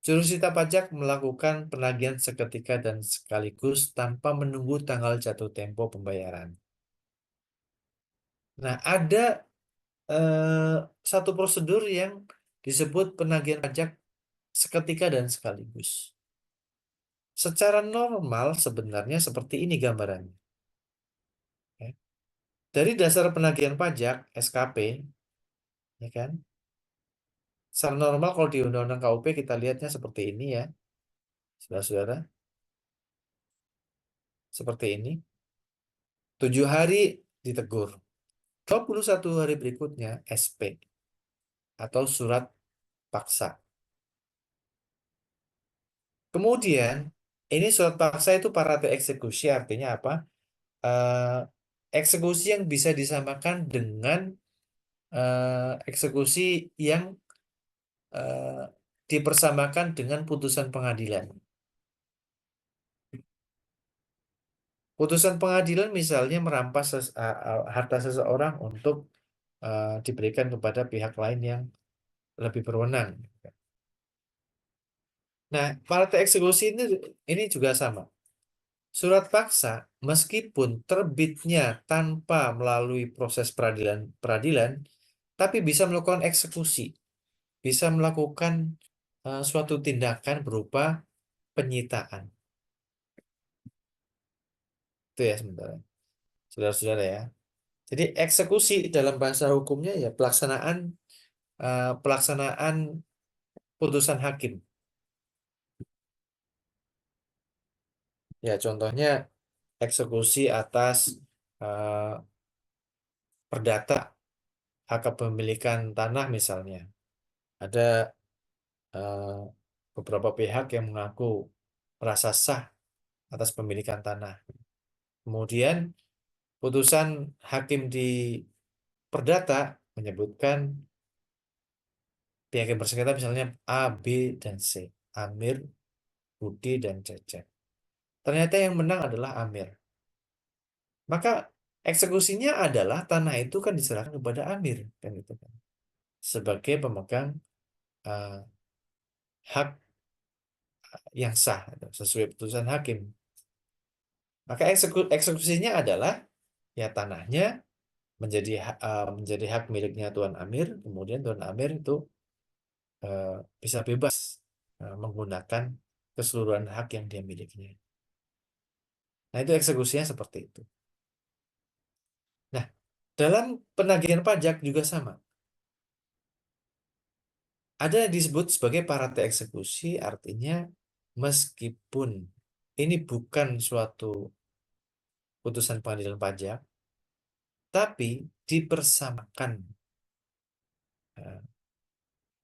Jurusita pajak melakukan penagihan seketika dan sekaligus tanpa menunggu tanggal jatuh tempo pembayaran. Nah, ada eh, satu prosedur yang disebut penagihan pajak seketika dan sekaligus. Secara normal sebenarnya seperti ini gambarannya. Ya. Dari dasar penagihan pajak (SKP), ya kan? Secara normal kalau di Undang-Undang KUP kita lihatnya seperti ini ya, saudara-saudara, seperti ini. 7 hari ditegur, 21 hari berikutnya SP atau surat paksa. Kemudian ini surat paksa itu parate eksekusi, artinya apa? Eh, Eksekusi yang bisa disamakan dengan eksekusi yang eh, dipersamakan dengan putusan pengadilan. Putusan pengadilan misalnya merampas harta seseorang untuk diberikan kepada pihak lain yang lebih berwenang. Nah, partai eksekusi ini juga sama. Surat paksa meskipun terbitnya tanpa melalui proses peradilan, tapi bisa melakukan eksekusi, bisa melakukan suatu tindakan berupa penyitaan. Itu ya sebenarnya, saudara-saudara ya. Jadi eksekusi dalam bahasa hukumnya ya pelaksanaan putusan hakim. Ya contohnya eksekusi atas eh, perdata hak kepemilikan tanah misalnya. Ada eh, beberapa pihak yang mengaku merasa sah atas pemilikan tanah. Kemudian putusan hakim di perdata menyebutkan pihak yang bersengketa misalnya A, B, dan C. Amir, Budi, dan Cecep. Ternyata yang menang adalah Amir. Maka eksekusinya adalah tanah itu kan diserahkan kepada Amir kan gitu kan. Sebagai pemegang eh, hak yang sah gitu, sesuai putusan hakim. Maka eksekusinya adalah ya tanahnya menjadi hak miliknya Tuan Amir, kemudian Tuan Amir itu eh, bisa bebas menggunakan keseluruhan hak yang dia milikinya. Nah, itu eksekusinya seperti itu. Nah, dalam penagihan pajak juga sama. Ada yang disebut sebagai parate eksekusi, artinya meskipun ini bukan suatu putusan pengadilan pajak, tapi dipersamakan eh,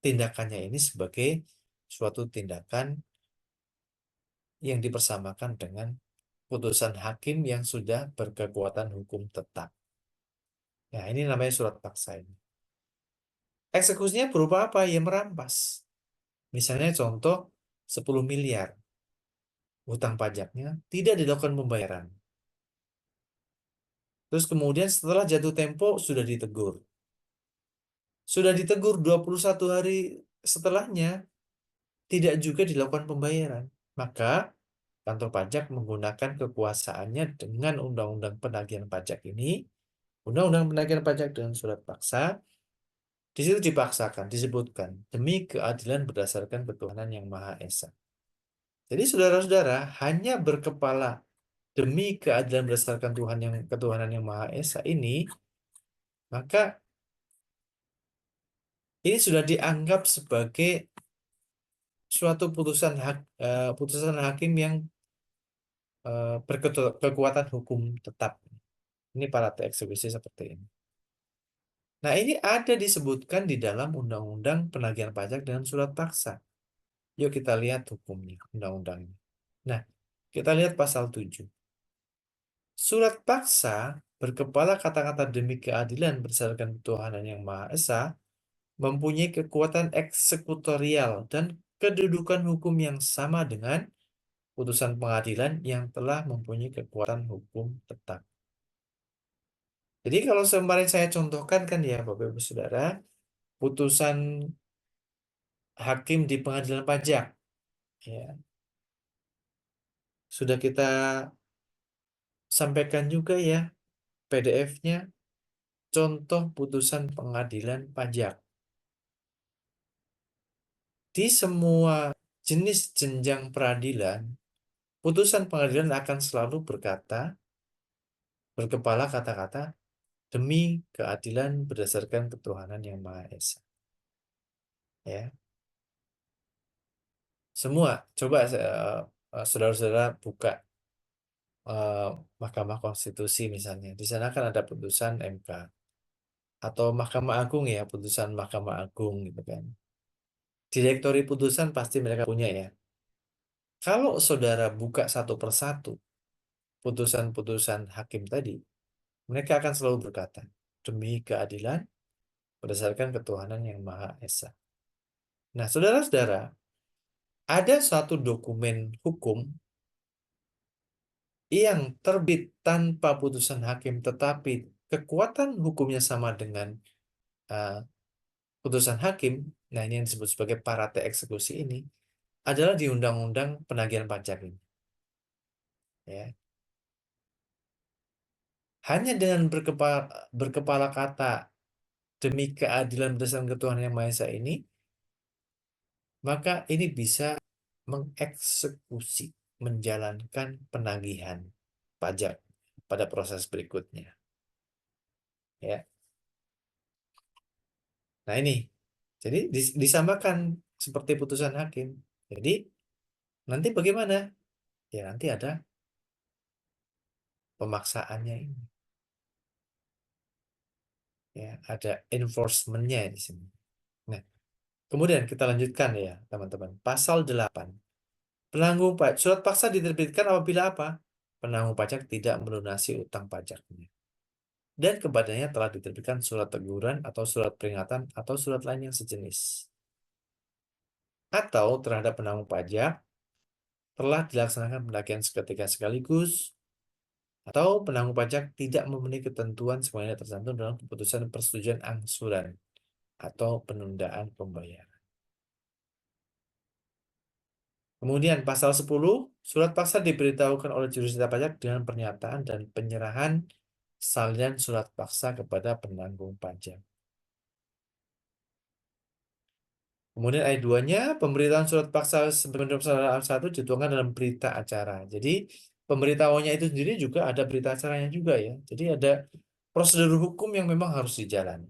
tindakannya ini sebagai suatu tindakan yang dipersamakan dengan putusan hakim yang sudah berkekuatan hukum tetap. Nah, ini namanya surat paksa ini. Eksekusinya berupa apa? Ya merampas. Misalnya contoh 10 miliar hutang pajaknya tidak dilakukan pembayaran. Terus kemudian setelah jatuh tempo sudah ditegur. Sudah ditegur 21 hari setelahnya tidak juga dilakukan pembayaran. Maka kantor pajak menggunakan kekuasaannya dengan undang-undang penagihan pajak ini, undang-undang penagihan pajak dengan surat paksa, di situ dipaksakan, disebutkan demi keadilan berdasarkan ketuhanan yang Maha Esa. Jadi saudara-saudara hanya berkepala demi keadilan berdasarkan ketuhanan yang Maha Esa ini, maka ini sudah dianggap sebagai suatu putusan hakim yang berkekuatan hukum tetap. Ini para eksekusi seperti ini. Nah, ini ada disebutkan di dalam Undang-Undang Penagihan Pajak dengan Surat Paksa. Yuk kita lihat hukumnya, undang-undangnya. Nah, kita lihat pasal 7. Surat paksa berkepala kata-kata demi keadilan berdasarkan ketuhanan yang Maha Esa mempunyai kekuatan eksekutorial dan kedudukan hukum yang sama dengan putusan pengadilan yang telah mempunyai kekuatan hukum tetap. Jadi kalau kemarin saya contohkan kan ya Bapak Ibu Saudara, putusan hakim di pengadilan pajak ya sudah kita sampaikan juga ya PDF-nya contoh putusan pengadilan pajak. Di semua jenis jenjang peradilan, putusan pengadilan akan selalu berkepala kata-kata demi keadilan berdasarkan ketuhanan yang Maha Esa. Ya, semua coba saudara-saudara buka eh, Mahkamah Konstitusi misalnya. Di sana kan ada putusan MK atau Mahkamah Agung ya, putusan Mahkamah Agung gitu kan. Direktori putusan pasti mereka punya ya. Kalau saudara buka satu persatu putusan-putusan hakim tadi, mereka akan selalu berkata, demi keadilan berdasarkan ketuhanan yang Maha Esa. Nah, saudara-saudara, ada suatu dokumen hukum yang terbit tanpa putusan hakim, tetapi kekuatan hukumnya sama dengan uh, putusan hakim. Nah, ini yang disebut sebagai parate eksekusi ini adalah di Undang-Undang Penagihan Pajak ini. Ya. Hanya dengan berkepala kata demi keadilan berdasarkan ketuhanan yang Maha Esa ini, maka ini bisa mengeksekusi, menjalankan penagihan pajak pada proses berikutnya. Ya. Nah ini, jadi disamakan seperti putusan hakim. Jadi nanti bagaimana? Ya nanti ada pemaksaannya ini. Ya, ada enforcement-nya di sini. Nah, kemudian kita lanjutkan ya, teman-teman. Pasal 8. Penanggung pajak. Surat paksa diterbitkan apabila apa? Penanggung pajak tidak melunasi utang pajaknya. Dan kepadanya telah diterbitkan surat teguran atau surat peringatan atau surat lain yang sejenis. Atau terhadap penanggung pajak telah dilaksanakan penagihan seketika sekaligus atau penanggung pajak tidak memenuhi ketentuan sebagaimana tercantum dalam keputusan persetujuan angsuran atau penundaan pembayaran. Kemudian pasal 10, surat paksa diberitahukan oleh jurusita pajak dengan pernyataan dan penyerahan salinan surat paksa kepada penanggung pajak. Kemudian ayat 2-nya, pemberitaan surat paksa sebenarnya pasal 1 dituangkan dalam berita acara. Jadi pemberitahuannya itu sendiri juga ada berita acaranya juga ya. Jadi ada prosedur hukum yang memang harus dijalani.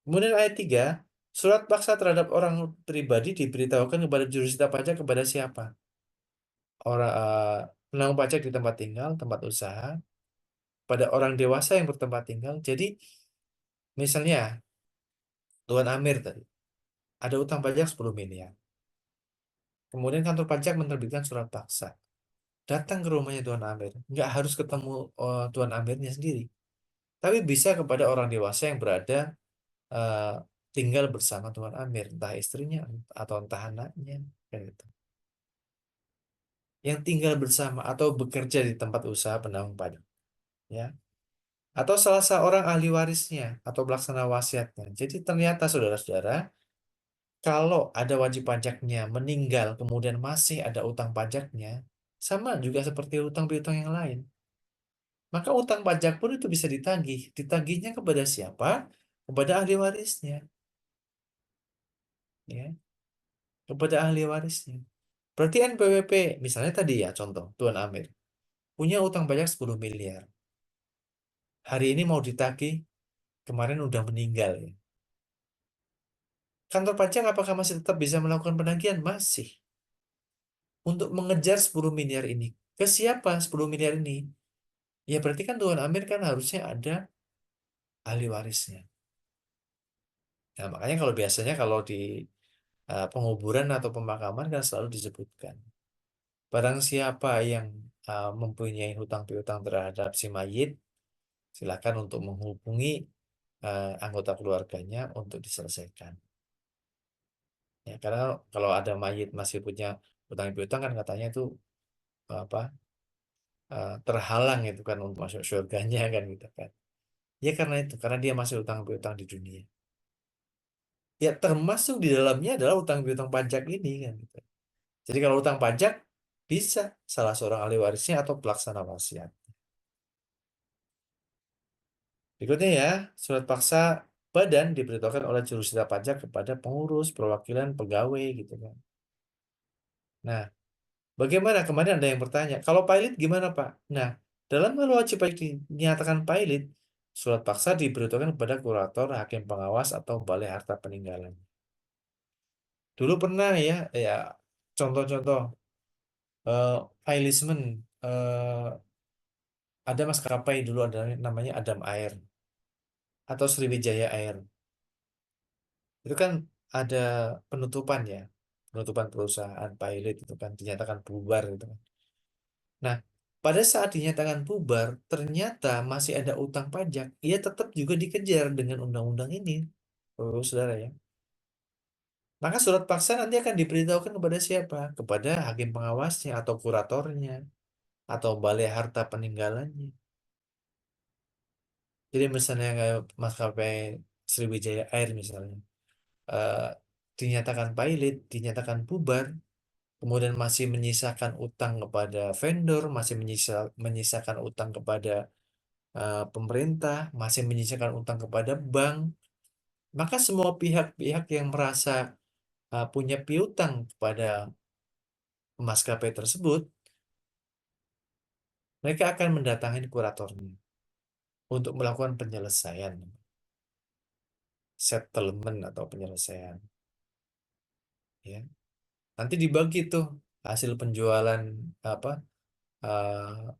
Kemudian ayat 3, surat paksa terhadap orang pribadi diberitahukan kepada jurusita pajak kepada siapa? Orang penanggung pajak di tempat tinggal, tempat usaha, pada orang dewasa yang bertempat tinggal. Jadi misalnya Tuan Amir tadi ada utang pajak 10 miliar. Kemudian kantor pajak menerbitkan surat paksa. Datang ke rumahnya Tuan Amir. Nggak harus ketemu Tuan Amirnya sendiri. Tapi bisa kepada orang dewasa yang berada eh, tinggal bersama Tuan Amir. Entah istrinya atau entah anaknya. Kayak gitu. Yang tinggal bersama atau bekerja di tempat usaha penanggung pajak. Ya. Atau salah seorang ahli warisnya atau pelaksana wasiatnya. Jadi ternyata saudara-saudara, kalau ada wajib pajaknya meninggal kemudian masih ada utang pajaknya, sama juga seperti utang piutang yang lain. Maka utang pajak pun itu bisa ditagih. Ditagihnya kepada siapa? Kepada ahli warisnya, ya, kepada ahli warisnya. Berarti NPWP, misalnya tadi ya contoh, Tuan Amir, punya utang pajak 10 miliar. Hari ini mau ditagih, kemarin udah meninggal ya. Kantor pajak apakah masih tetap bisa melakukan penagihan? Masih. Untuk mengejar 10 miliar ini. Ke siapa 10 miliar ini? Ya berarti kan Tuan Amir kan harusnya ada ahli warisnya. Nah, makanya kalau biasanya kalau di penguburan atau pemakaman kan selalu disebutkan. Barang siapa yang mempunyai hutang piutang terhadap si mayit, silakan untuk menghubungi anggota keluarganya untuk diselesaikan. Ya, karena kalau ada mayit masih punya hutang piutang kan katanya itu apa terhalang itu kan untuk masuk surganya kan gitu kan. Ya karena itu, karena dia masih hutang piutang di dunia. Ya termasuk di dalamnya adalah hutang piutang pajak ini kan gitu. Jadi kalau hutang pajak bisa salah seorang ahli warisnya atau pelaksana wasiat. Berikutnya ya, surat paksa badan diberitahukan oleh jurusita pajak kepada pengurus, perwakilan, pegawai gitu kan. Nah, bagaimana? Kemarin ada yang bertanya, kalau pilot gimana Pak? Nah, dalam hal wajib pajak dinyatakan pilot, Surat paksa diberitahukan kepada kurator, hakim pengawas, atau balai harta peninggalan. Dulu pernah ya, ya contoh-contoh Failismen, ada maskapai dulu ada namanya Adam Air atau Sriwijaya Air. Itu kan ada penutupan ya, penutupan perusahaan pilot itu kan dinyatakan bubar gitu kan. Nah, pada saat dinyatakan bubar, ternyata masih ada utang pajak, ia tetap juga dikejar dengan undang-undang ini, saudara ya. Maka surat paksa nanti akan diberitahukan kepada siapa? Kepada hakim pengawasnya atau kuratornya atau balai harta peninggalannya. Jadi misalnya kayak maskapai Sriwijaya Air misalnya, eh, dinyatakan pilot, dinyatakan bubar, kemudian masih menyisakan utang kepada vendor, masih menyisakan utang kepada pemerintah, masih menyisakan utang kepada bank, maka semua pihak-pihak yang merasa punya piutang kepada maskapai tersebut, mereka akan mendatangi kuratornya untuk melakukan penyelesaian, settlement atau penyelesaian, ya. Nanti dibagi tuh hasil penjualan apa eh,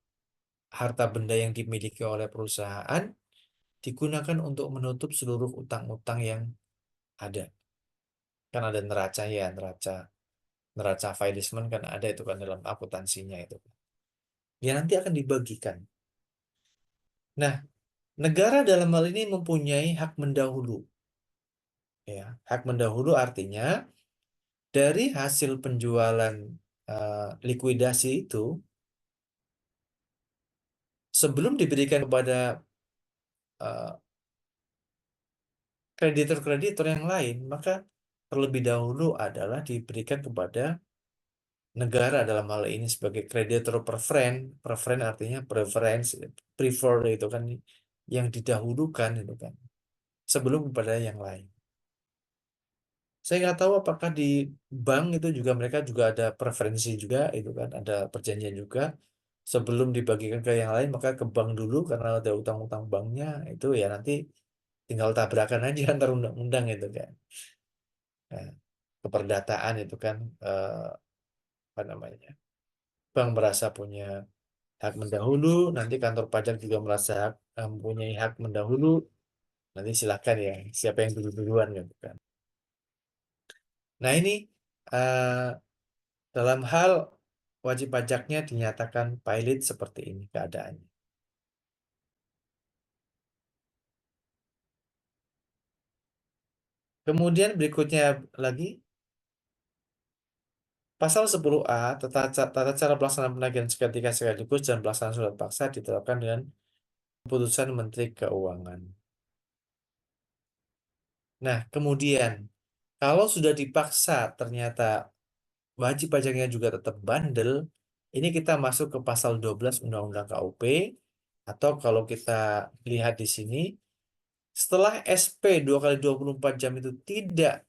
harta benda yang dimiliki oleh perusahaan digunakan untuk menutup seluruh utang-utang yang ada. Kan ada neraca ya, neraca Failismen kan ada itu kan dalam akuntansinya itu. Ya nanti akan dibagikan. Nah, negara dalam hal ini mempunyai hak mendahulu. Ya, hak mendahulu artinya dari hasil penjualan likuidasi itu sebelum diberikan kepada eh, kreditor-kreditor yang lain, maka terlebih dahulu adalah diberikan kepada negara dalam hal ini sebagai kreditor preference. Preference artinya preference, prefer itu kan yang didahulukan itu kan sebelum kepada yang lain. Saya nggak tahu apakah di bank itu juga mereka juga ada preferensi juga itu kan ada perjanjian juga sebelum dibagikan ke yang lain maka ke bank dulu karena ada utang-utang banknya itu ya nanti tinggal tabrakan aja antar undang-undang itu kan. Nah, keperdataan itu kan apa namanya? Bank merasa punya hak mendahulu, nanti kantor pajak juga merasa mempunyai hak mendahulu. Nanti silakan ya, siapa yang dulu-duluan gitu kan. Nah ini eh, dalam hal wajib pajaknya dinyatakan pilot seperti ini keadaannya. Kemudian berikutnya lagi, pasal 10A tata cara pelaksanaan penagihan seketika sekaligus dan pelaksanaan surat paksa ditetapkan dengan keputusan Menteri Keuangan. Nah, kemudian kalau sudah dipaksa ternyata wajib pajaknya juga tetap bandel, ini kita masuk ke pasal 12 Undang-Undang KUP, atau kalau kita lihat di sini, setelah SP 2 kali 24 jam itu tidak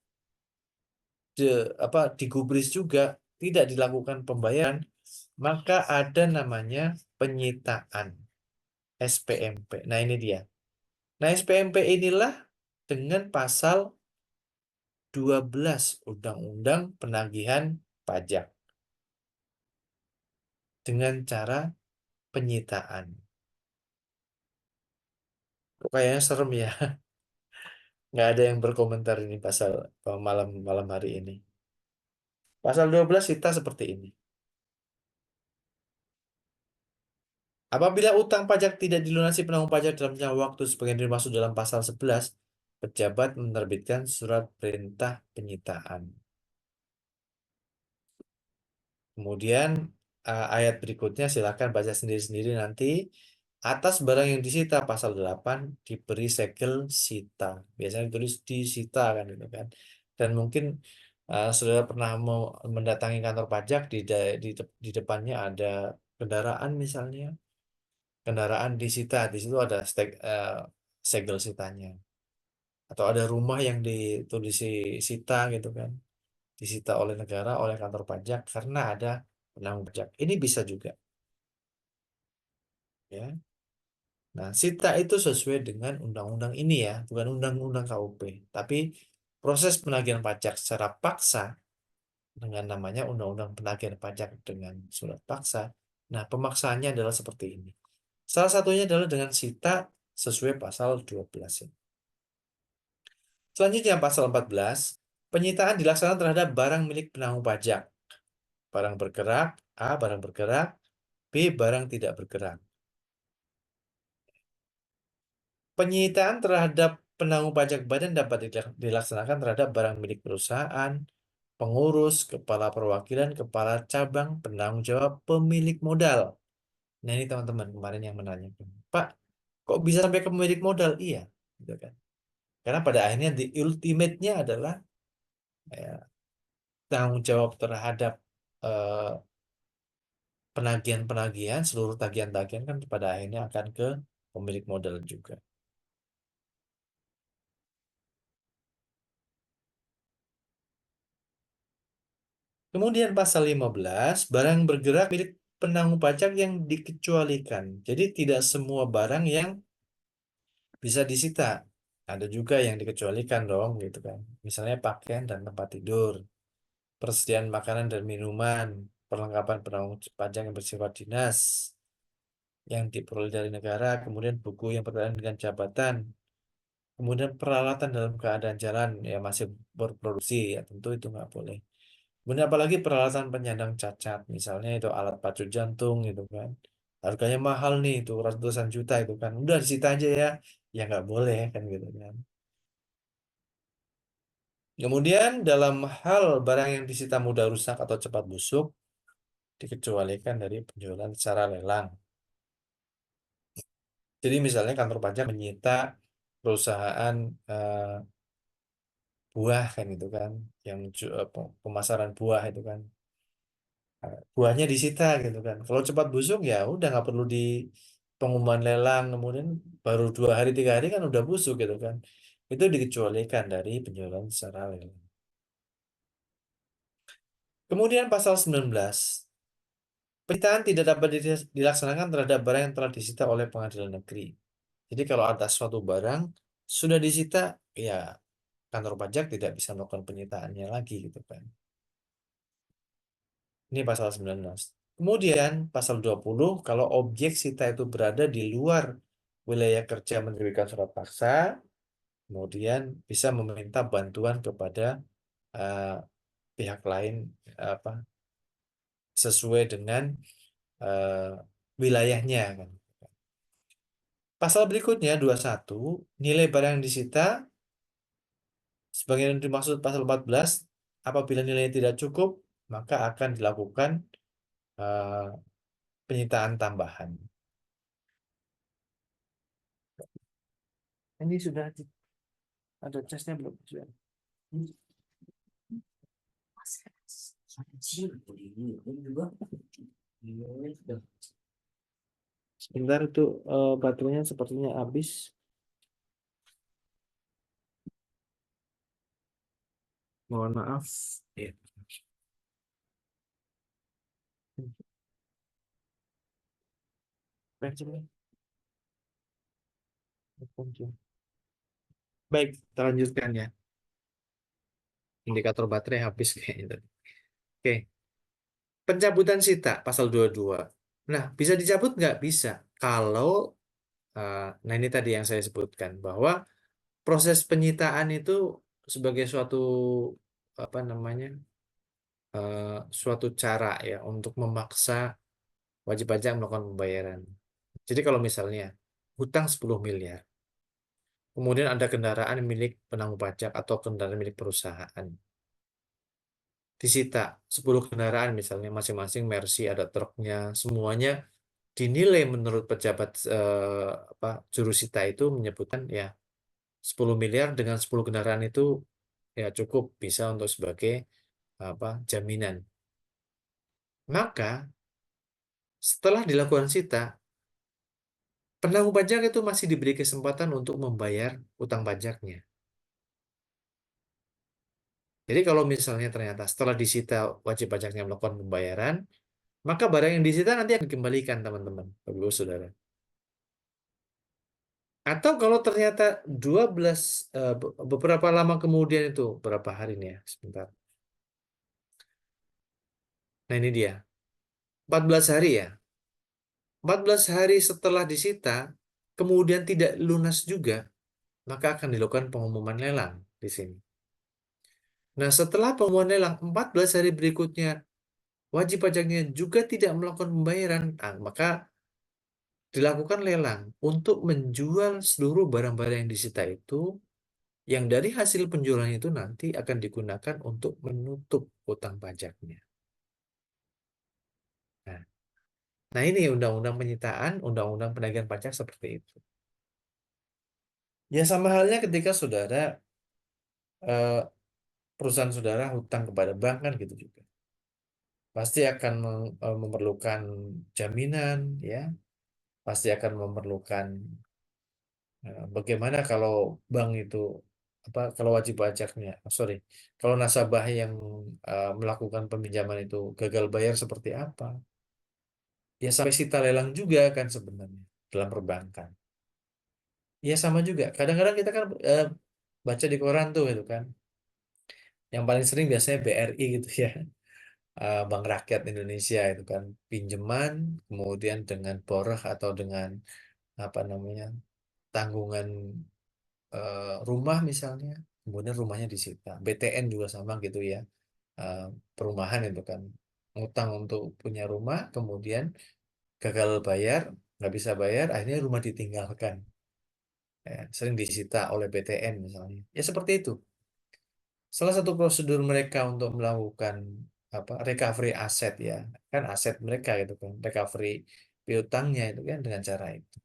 digubris juga, tidak dilakukan pembayaran, maka ada namanya penyitaan SPMP. Nah, ini dia. Nah, SPMP inilah dengan pasal 12 Undang-Undang Penagihan Pajak dengan cara penyitaan. Kok kayaknya serem ya. Nggak ada yang berkomentar ini pasal malam malam hari ini. Pasal 12 kita seperti ini. Apabila utang pajak tidak dilunasi penanggung pajak dalam jangka waktu sebagaimana dimaksud dalam pasal 11, pejabat menerbitkan surat perintah penyitaan. Kemudian ayat berikutnya silakan baca sendiri-sendiri nanti. Atas barang yang disita pasal 8 diberi segel sita. Biasanya ditulis disita kan itu kan. Dan mungkin saudara pernah mau mendatangi kantor pajak di depannya ada kendaraan misalnya. Kendaraan disita, di situ ada segel sitanya. Atau ada rumah yang ditulisi sita gitu kan. Disita oleh negara, oleh kantor pajak karena ada penanggung pajak. Ini bisa juga, ya. Nah, sita itu sesuai dengan undang-undang ini ya, bukan undang-undang KUP. Tapi proses penagihan pajak secara paksa dengan namanya undang-undang penagihan pajak dengan surat paksa. Nah, pemaksaannya adalah seperti ini. Salah satunya adalah dengan sita sesuai pasal 12. Selanjutnya pasal 14, penyitaan dilaksanakan terhadap barang milik penanggung pajak. Barang bergerak, A. Barang bergerak, B. Barang tidak bergerak. Penyitaan terhadap penanggung pajak badan dapat dilaksanakan terhadap barang milik perusahaan, pengurus, kepala perwakilan, kepala cabang, penanggung jawab, pemilik modal. Nah ini teman-teman kemarin yang menanyakan, Pak, kok bisa sampai ke pemilik modal? Iya, gitu kan. Karena pada akhirnya di ultimate-nya adalah ya, tanggung jawab terhadap eh, penagihan-penagihan, seluruh tagihan-tagihan kan pada akhirnya akan ke pemilik modal juga. Kemudian pasal 15, barang bergerak milik penanggung pajak yang dikecualikan. Jadi tidak semua barang yang bisa disita. Ada juga yang dikecualikan dong gitu kan. Misalnya pakaian dan tempat tidur, persediaan makanan dan minuman, perlengkapan penanggung pajak yang bersifat dinas yang diperoleh dari negara, kemudian buku yang berkaitan dengan jabatan, kemudian peralatan dalam keadaan jalan ya masih berproduksi ya tentu itu nggak boleh. Kemudian apalagi peralatan penyandang cacat, misalnya itu alat pacu jantung gitu kan. Harganya mahal nih itu ratusan juta itu kan. Udah disita aja ya. Ya nggak boleh kan gitu kan. Kemudian dalam hal barang yang disita mudah rusak atau cepat busuk dikecualikan dari penjualan secara lelang. Jadi misalnya kantor pajak menyita perusahaan eh, buah kan itu kan, yang pemasaran buah itu kan. Nah, buahnya disita gitu kan. Kalau cepat busuk ya udah nggak perlu di pengumuman lelang, kemudian baru 2 hari 3 hari kan udah busuk gitu kan. Itu dikecualikan dari penjualan secara lelang. Kemudian pasal 19, penyitaan tidak dapat dilaksanakan terhadap barang yang telah disita oleh pengadilan negeri. Jadi kalau ada suatu barang sudah disita, ya kantor pajak tidak bisa melakukan penyitaannya lagi gitu kan. Ini pasal 19. Kemudian pasal 20, kalau objek sita itu berada di luar wilayah kerja menerbitkan surat paksa, kemudian bisa meminta bantuan kepada eh, pihak lain apa sesuai dengan eh, wilayahnya kan. Pasal berikutnya 21, nilai barang yang disita sebagaimana dimaksud pasal 14, apabila nilainya tidak cukup, maka akan dilakukan eh, penyitaan tambahan. Ini sudah ada casnya belum? Sudah. Sebentar itu baterainya sepertinya habis. Mohon maaf. Ya. Baik, coba. Baik, kita lanjutkan ya. Indikator baterai habis kayaknya tadi. Oke, pencabutan sita pasal 22. Nah, bisa dicabut nggak? Bisa. Kalau, nah ini tadi yang saya sebutkan, bahwa proses penyitaan itu sebagai suatu, apa namanya, suatu cara ya untuk memaksa wajib pajak melakukan pembayaran. Jadi kalau misalnya hutang 10 miliar, kemudian ada kendaraan milik penanggung pajak atau kendaraan milik perusahaan, disita 10 kendaraan misalnya masing-masing Mercy ada truknya, semuanya dinilai menurut pejabat apa jurusita itu menyebutkan ya 10 miliar dengan 10 kendaraan itu ya cukup bisa untuk sebagai apa jaminan. Maka setelah dilakukan sita, penanggung pajak itu masih diberi kesempatan untuk membayar utang pajaknya. Jadi kalau misalnya ternyata setelah disita wajib pajaknya melakukan pembayaran, maka barang yang disita nanti akan dikembalikan teman-teman, Bapak Ibu Saudara. Atau kalau ternyata 12 beberapa lama kemudian itu berapa hari nih ya? Sebentar. Nah, ini dia. 14 hari ya. 14 hari setelah disita, kemudian tidak lunas juga, maka akan dilakukan pengumuman lelang di sini. Nah, setelah pengumuman lelang 14 hari berikutnya, wajib pajaknya juga tidak melakukan pembayaran, maka dilakukan lelang untuk menjual seluruh barang-barang yang disita itu, yang dari hasil penjualan itu nanti akan digunakan untuk menutup utang pajaknya. Nah, nah ini undang-undang penyitaan, undang-undang penagihan pajak seperti itu. Ya sama halnya ketika saudara eh, perusahaan saudara hutang kepada bank kan gitu juga. Pasti akan memerlukan jaminan, ya. Pasti akan memerlukan bagaimana kalau bank itu apa kalau wajib pajaknya, sorry, kalau nasabah yang melakukan peminjaman itu gagal bayar seperti apa? Ya sampai sita lelang juga kan sebenarnya dalam perbankan. Ya sama juga. Kadang-kadang kita kan baca di koran tuh itu kan. Yang paling sering biasanya BRI gitu ya. Bank Rakyat Indonesia itu kan pinjaman kemudian dengan borah atau dengan apa namanya tanggungan rumah misalnya kemudian rumahnya disita. BTN juga sama gitu ya. Eh, Perumahan itu kan ngutang untuk punya rumah kemudian gagal bayar nggak bisa bayar akhirnya rumah ditinggalkan. Sering disita oleh BTN misalnya ya seperti itu. Salah satu prosedur mereka untuk melakukan apa recovery aset ya kan aset mereka itu kan recovery piutangnya itu kan dengan cara itu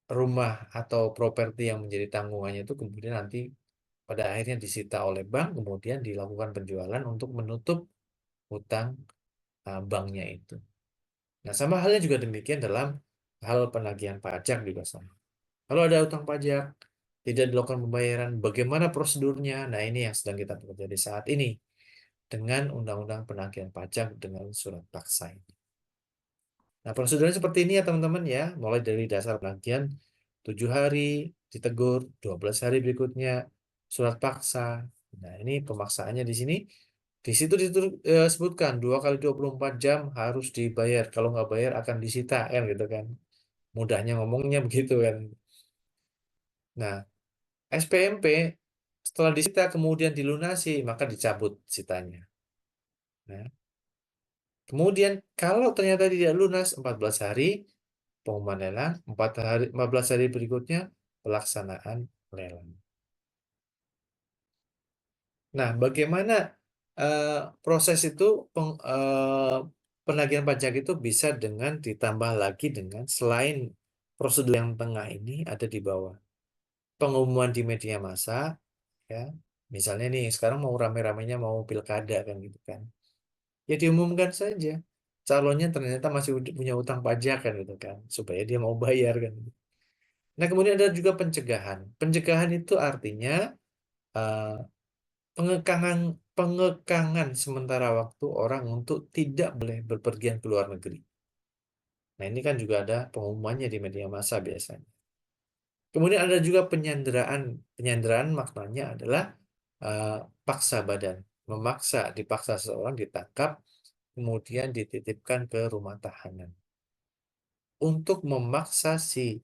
rumah atau properti yang menjadi tanggungannya itu kemudian nanti pada akhirnya disita oleh bank kemudian dilakukan penjualan untuk menutup hutang banknya itu. Nah sama halnya juga demikian dalam hal penagihan pajak juga sama. Kalau ada hutang pajak tidak dilakukan pembayaran, bagaimana prosedurnya? Nah ini yang sedang kita pelajari saat ini dengan Undang-Undang Penagihan Pajak dengan surat paksa ini. Nah, prosedurnya seperti ini ya teman-teman ya, mulai dari dasar penagihan 7 hari ditegur, 12 hari berikutnya surat paksa. Nah, ini pemaksaannya di sini. Di situ disebutkan 2 kali 24 jam harus dibayar. Kalau nggak bayar akan disita kan gitu kan. Mudahnya ngomongnya begitu kan. Nah, SPMP setelah disita kemudian dilunasi maka dicabut sitanya. Nah, kemudian kalau ternyata tidak lunas 14 hari pengumuman lelang, 14 hari berikutnya pelaksanaan lelang. Nah, bagaimana eh, proses itu penagihan pajak itu bisa dengan ditambah lagi dengan selain prosedur yang tengah ini ada di bawah. Pengumuman di media massa ya. Misalnya nih sekarang mau rame-ramenya mau pilkada kan gitu kan. Ya diumumkan saja. Calonnya ternyata masih punya utang pajak kan gitu kan, supaya dia mau bayar kan. Nah, kemudian ada juga pencegahan. Pencegahan itu artinya eh, pengekangan pengekangan sementara waktu orang untuk tidak boleh berpergian ke luar negeri. Nah, ini kan juga ada pengumumannya di media massa biasanya. Kemudian ada juga penyanderaan. Penyanderaan maknanya adalah eh, paksa badan, dipaksa seseorang ditangkap, kemudian dititipkan ke rumah tahanan untuk memaksa si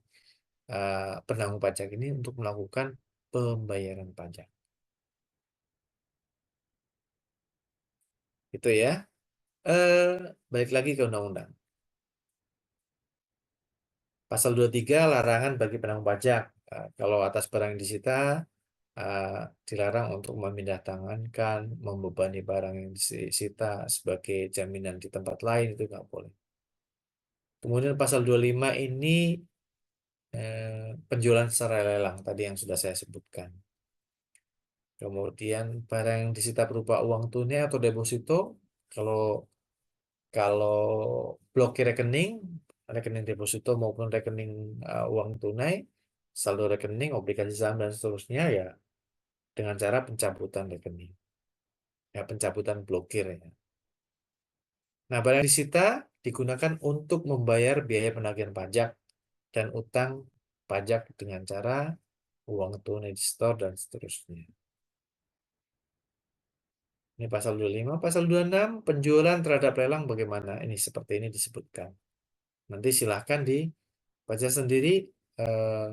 penanggung pajak ini untuk melakukan pembayaran pajak. Itu ya. Eh, Balik lagi ke undang-undang. Pasal 23 larangan bagi penanggung pajak. Kalau atas barang yang disita eh, dilarang untuk memindahtangankan, membebani barang yang disita sebagai jaminan di tempat lain itu nggak boleh. Kemudian pasal 25 ini penjualan secara lelang tadi yang sudah saya sebutkan. Kemudian barang yang disita berupa uang tunai atau deposito, kalau kalau blokir rekening, rekening deposito maupun rekening uang tunai, saldo rekening, obligasi saham dan seterusnya ya dengan cara pencabutan rekening, ya pencabutan blokir ya. Nah, barang disita digunakan untuk membayar biaya penagihan pajak dan utang pajak dengan cara uang tunai di store dan seterusnya. Ini pasal 25. Pasal 26, penjualan terhadap lelang bagaimana? Ini seperti ini disebutkan. Nanti silahkan dibaca sendiri eh,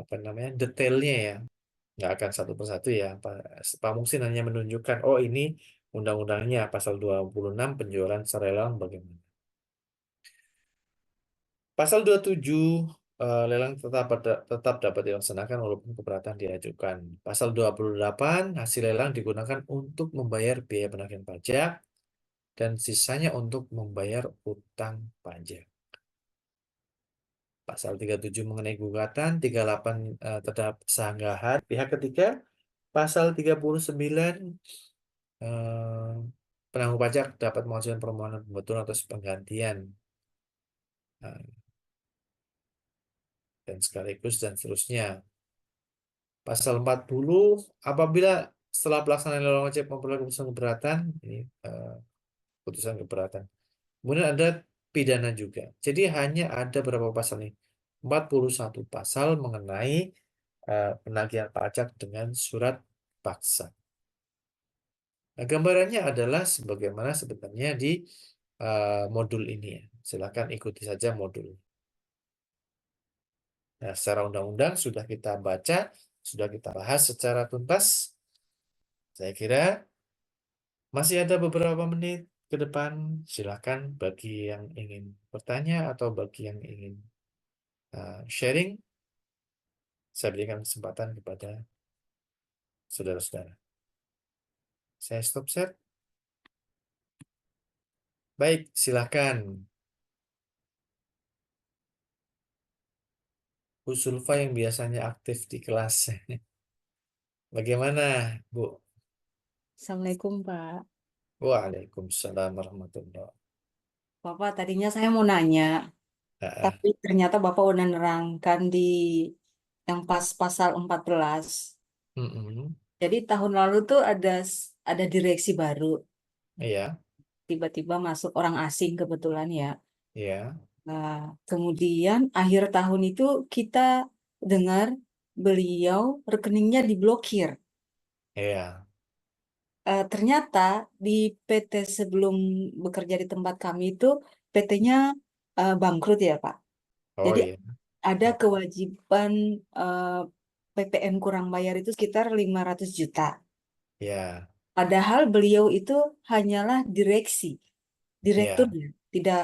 apa namanya detailnya ya. Nggak akan satu persatu ya. Pak Muksin hanya menunjukkan, oh ini undang-undangnya pasal 26 penjualan secara lelang bagaimana. Pasal 27 lelang tetap dapat dilaksanakan walaupun keberatan diajukan. Pasal 28 hasil lelang digunakan untuk membayar biaya penagihan pajak dan sisanya untuk membayar utang pajak. Pasal 37 mengenai gugatan, 38 terhadap sanggahan pihak ketiga, pasal 39 eh, penanggung pajak dapat mengajukan permohonan pembetulan atas penggantian eh, dan sekaligus dan seterusnya. Pasal 40 apabila setelah pelaksanaan lelang wajib memperoleh keputusan keberatan, ini putusan keberatan. Kemudian ada pidana juga. Jadi hanya ada berapa pasal nih? 41 pasal mengenai penagihan pajak dengan surat paksa. Nah, gambarannya adalah sebagaimana sebenarnya di modul ini ya. Silakan ikuti saja modul. Nah, secara undang-undang sudah kita baca, sudah kita bahas secara tuntas. Saya kira masih ada beberapa menit ke depan. Silakan bagi yang ingin bertanya atau bagi yang ingin sharing, saya berikan kesempatan kepada saudara-saudara. Saya stop share. Baik, silakan. Bu Sulfa yang biasanya aktif di kelas. Bagaimana, Bu? Assalamualaikum Pak. Waalaikumsalam warahmatullahi. Bapak tadinya saya mau nanya, Ah, tapi ternyata Bapak udah nerangkan di yang pas pasal 14. mm-mm. Jadi tahun lalu tuh ada direksi baru, Iya, tiba-tiba masuk orang asing kebetulan ya. iya, Nah, kemudian akhir tahun itu kita dengar beliau rekeningnya diblokir. iya. Ternyata di PT sebelum bekerja di tempat kami itu PT-nya bangkrut ya Pak. Oh Jadi iya, ada kewajiban eh, PPN kurang bayar itu sekitar 500 juta. iya, Padahal beliau itu hanyalah direktur iya, ya, tidak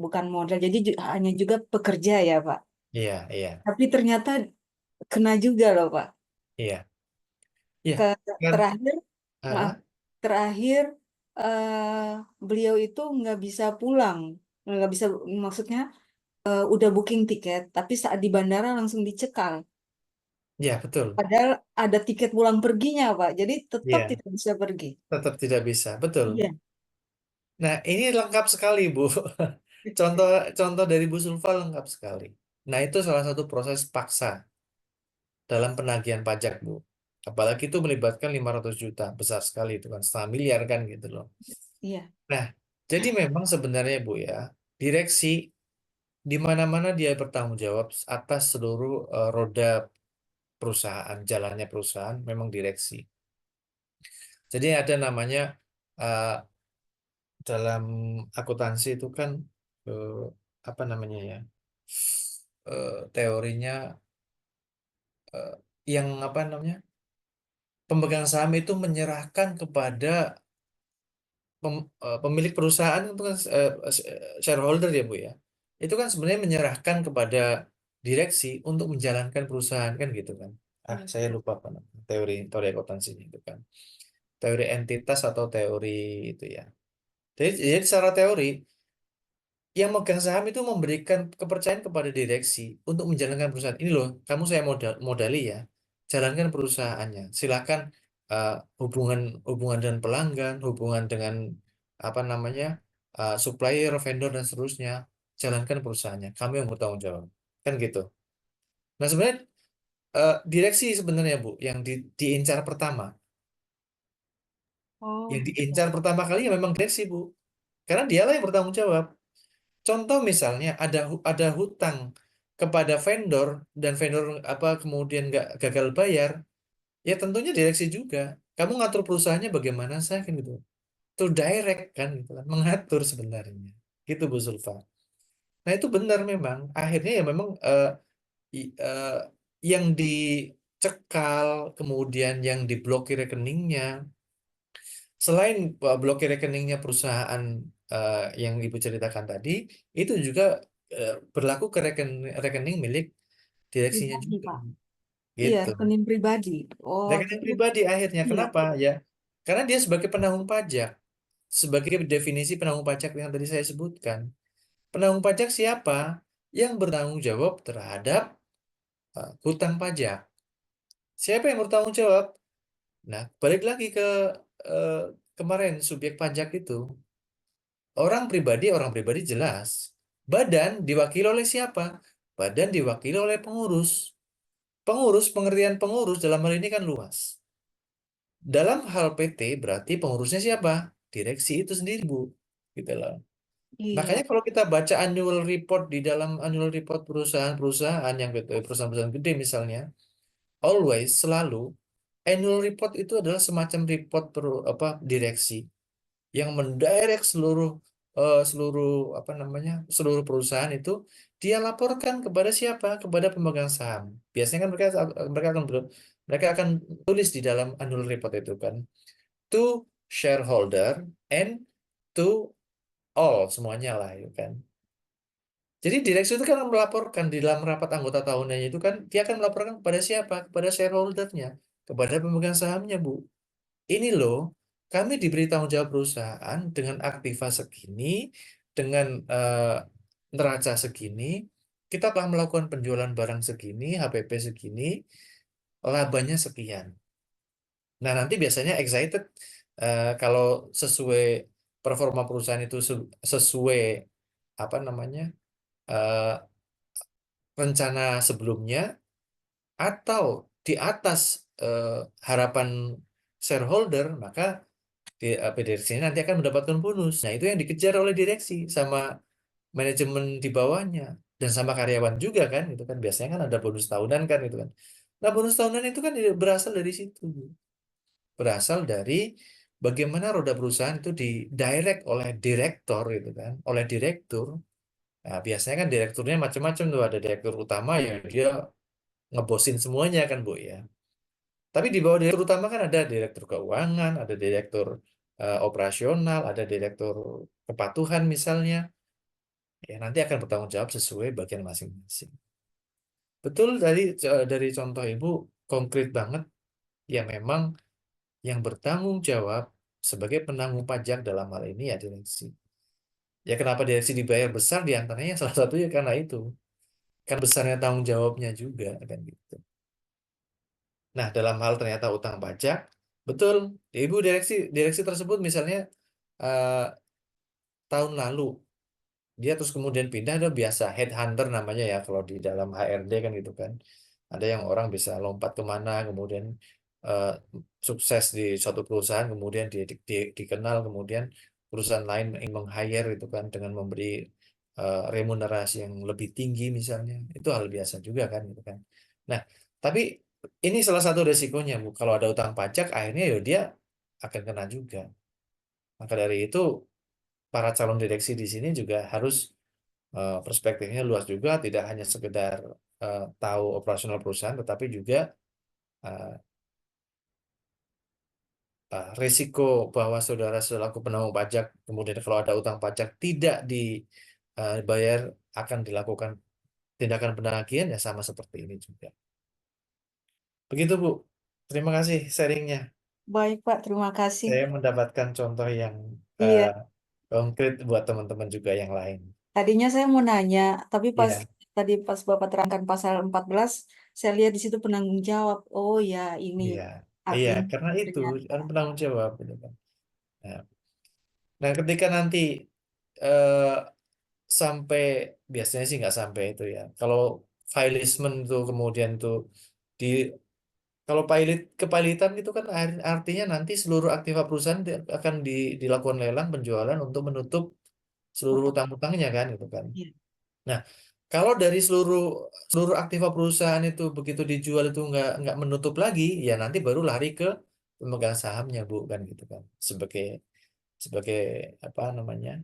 bukan model. Jadi hanya juga pekerja ya, Pak. iya, iya, Tapi ternyata kena juga loh, Pak. iya, iya. Ke Kan, terakhir, maaf, ah, terakhir beliau itu nggak bisa pulang, nggak bisa maksudnya udah booking tiket, tapi saat di bandara langsung dicekal. iya betul. Padahal ada tiket pulang perginya, Pak. Jadi tetap Iya, tidak bisa pergi. tetap tidak bisa, betul. Iya, Nah, ini lengkap sekali, Bu. Contoh contoh dari Bu Sulfa lengkap sekali. Nah, itu salah satu proses paksa dalam penagihan pajak, Bu. Apalagi itu melibatkan 500 juta, besar sekali itu kan, setengah miliar kan gitu loh. iya, Nah, jadi memang sebenarnya Bu ya, direksi di mana-mana dia bertanggung jawab atas seluruh roda perusahaan, jalannya perusahaan memang direksi. Jadi ada namanya eh, dalam akuntansi itu kan eh, apa namanya ya? Teorinya eh, yang apa namanya? Pemegang saham itu menyerahkan kepada pemilik perusahaan itu kan shareholder ya Bu ya. Itu kan sebenarnya menyerahkan kepada direksi untuk menjalankan perusahaan kan gitu kan. Saya lupa apa namanya. Teori teori akuntansinya itu kan. Teori entitas atau teori itu ya. Jadi secara teori yang megang saham itu memberikan kepercayaan kepada direksi untuk menjalankan perusahaan. Ini loh, kamu saya modali ya, jalankan perusahaannya. Silakan eh, hubungan hubungan dengan pelanggan, hubungan dengan apa namanya supplier, vendor dan seterusnya, jalankan perusahaannya. Kami yang bertanggung jawab, kan gitu. Nah sebenarnya direksi sebenarnya Bu yang diincar pertama. Oh, Yang gitu. diincar pertama kali ya memang direksi, Bu. Karena dialah yang bertanggung jawab. Contoh misalnya ada hutang kepada vendor dan vendor apa kemudian nggak gagal bayar, ya tentunya direksi juga. Kamu ngatur perusahaannya bagaimana saya kan gitu. Itu direct kan gitu kan, mengatur sebenarnya. Gitu Bu Zulfa. Nah itu benar memang. Akhirnya ya memang yang dicekal, kemudian yang diblokir rekeningnya, selain blokir rekeningnya perusahaan yang Ibu ceritakan tadi, itu juga berlaku ke rekening milik direksinya Pribadi, juga. Pak. Iya, Gitu. rekening pribadi. Oh, Rekening terus pribadi akhirnya, iya. kenapa ya? Karena dia sebagai penanggung pajak. Sebagai definisi penanggung pajak yang tadi saya sebutkan. Penanggung pajak siapa? Yang bertanggung jawab terhadap hutang pajak. Siapa yang bertanggung jawab? Nah, balik lagi ke eh, kemarin subjek pajak itu. Orang pribadi jelas. Badan diwakili oleh siapa? Badan diwakili oleh pengurus. Pengurus, pengertian pengurus dalam hal ini kan luas. Dalam hal PT berarti pengurusnya siapa? Direksi itu sendiri, Bu. Gitu loh. Iya. Makanya kalau kita baca annual report di dalam annual report perusahaan-perusahaan yang perusahaan-perusahaan gede misalnya, always selalu annual report itu adalah semacam report apa direksi yang mendirect seluruh apa namanya seluruh perusahaan itu dia laporkan kepada siapa? Kepada pemegang saham. Biasanya kan mereka akan tulis di dalam annual report itu kan to shareholder and to all semuanya lah itu kan. Jadi direksi itu kan melaporkan di dalam rapat anggota tahunannya itu kan dia akan melaporkan kepada siapa? Kepada shareholdernya, kepada pemegang sahamnya, Bu. Ini loh, kami diberi tanggung jawab perusahaan dengan aktiva segini, dengan neraca segini, kita telah melakukan penjualan barang segini, HPP segini, labanya sekian. Nah, nanti biasanya excited kalau sesuai performa perusahaan itu sesuai apa namanya eh, rencana sebelumnya atau di atas eh, harapan shareholder, maka direksi nanti akan mendapatkan bonus. Nah, itu yang dikejar oleh direksi sama manajemen di bawahnya dan sama karyawan juga kan, itu kan biasanya kan ada bonus tahunan kan itu kan. Nah, bonus tahunan itu kan berasal dari situ, Bu. Berasal dari bagaimana roda perusahaan itu di direct oleh direktur gitu kan, oleh direktur. Nah, biasanya kan direkturnya macam-macam tuh, ada direktur utama ya dia ngebosin semuanya kan Bu ya. Tapi di bawah direktur utama kan ada direktur keuangan, ada direktur operasional, ada direktur kepatuhan misalnya. Ya nanti akan bertanggung jawab sesuai bagian masing-masing. Betul dari contoh Ibu konkret banget. Ya memang yang bertanggung jawab sebagai penanggung pajak dalam hal ini ya direksi. Ya kenapa direksi dibayar besar diantaranya salah satunya karena itu. Kan besarnya tanggung jawabnya juga kan gitu. Nah, dalam hal ternyata utang pajak, betul, ibu direksi tersebut misalnya eh, tahun lalu dia terus kemudian pindah, ada biasa headhunter namanya ya kalau di dalam HRD kan gitu kan. Ada yang orang bisa lompat kemana, kemudian eh, sukses di suatu perusahaan, kemudian dia dikenal, kemudian perusahaan lain yang meng-hire itu kan dengan memberi remunerasi yang lebih tinggi misalnya. Itu hal biasa juga kan gitu kan. Nah, tapi ini salah satu resikonya, Bu. Kalau ada utang pajak, akhirnya ya dia akan kena juga. Maka dari itu, para calon direksi di sini juga harus perspektifnya luas juga, tidak hanya sekedar tahu operasional perusahaan, tetapi juga eh, risiko bahwa saudara selaku penanggung pajak, kemudian kalau ada utang pajak tidak dibayar, akan dilakukan tindakan penagihan ya sama seperti ini juga. Begitu, Bu. Terima kasih sharingnya. Baik, Pak. Terima kasih. Saya mendapatkan contoh yang eh, Iya. konkret buat teman-teman juga yang lain. Tadinya saya mau nanya, tapi pas Iya, tadi pas Bapak terangkan pasal 14, saya lihat di situ penanggung jawab. Oh ya, ini iya, iya, artinya karena itu ternyata. kan penanggung jawab, gitu kan. Nah, nah, ketika nanti eh, sampai biasanya sih nggak sampai itu ya. Kalau fileisment itu kemudian tuh Kalau kepailitan itu kan artinya nanti seluruh aktiva perusahaan akan dilakukan lelang penjualan untuk menutup seluruh Utang. hutang-hutangnya kan gitu kan. Iya. Nah, kalau dari seluruh seluruh aktiva perusahaan itu begitu dijual itu nggak menutup lagi, ya nanti baru lari ke pemegang sahamnya Bu kan gitu kan. Sebagai sebagai apa namanya?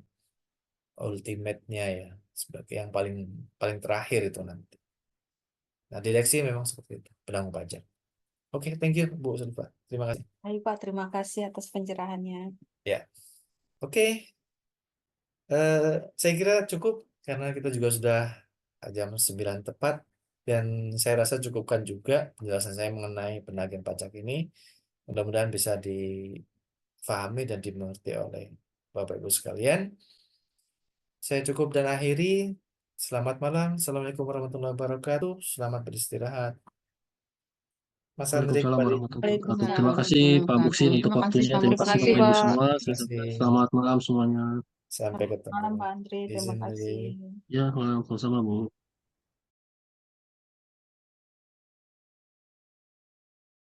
Ultimate-nya ya, sebagai yang paling paling terakhir itu nanti. Nah, direksi memang seperti itu, penanggung pajak. Oke, thank you Bu Sulfa. Terima kasih. Baik Pak, terima kasih atas pencerahannya. Ya, oke. Eh, saya kira cukup karena kita juga sudah jam 9 tepat dan saya rasa cukupkan juga penjelasan saya mengenai penagihan pajak ini. Mudah-mudahan bisa difahami dan dimengerti oleh Bapak Ibu sekalian. Saya cukup dan akhiri. Selamat malam. Assalamualaikum warahmatullahi wabarakatuh. Selamat beristirahat. Mas Andri Waalaikumsalam kembali. warahmatullahi wabarakatuh. Waalaikumsalam Terima kasih warahmatullahi Pak Buksi wabarakatuh. untuk Terima kasih waktunya. Pak Terima Buksi. kasih Oke, Bapak Ibu terima semua. kasih. Selamat malam semuanya. Sampai Selamat ketemu. malam Pak Andri, terima Izin dari kasih. Ya, waalaikumsalam Bu.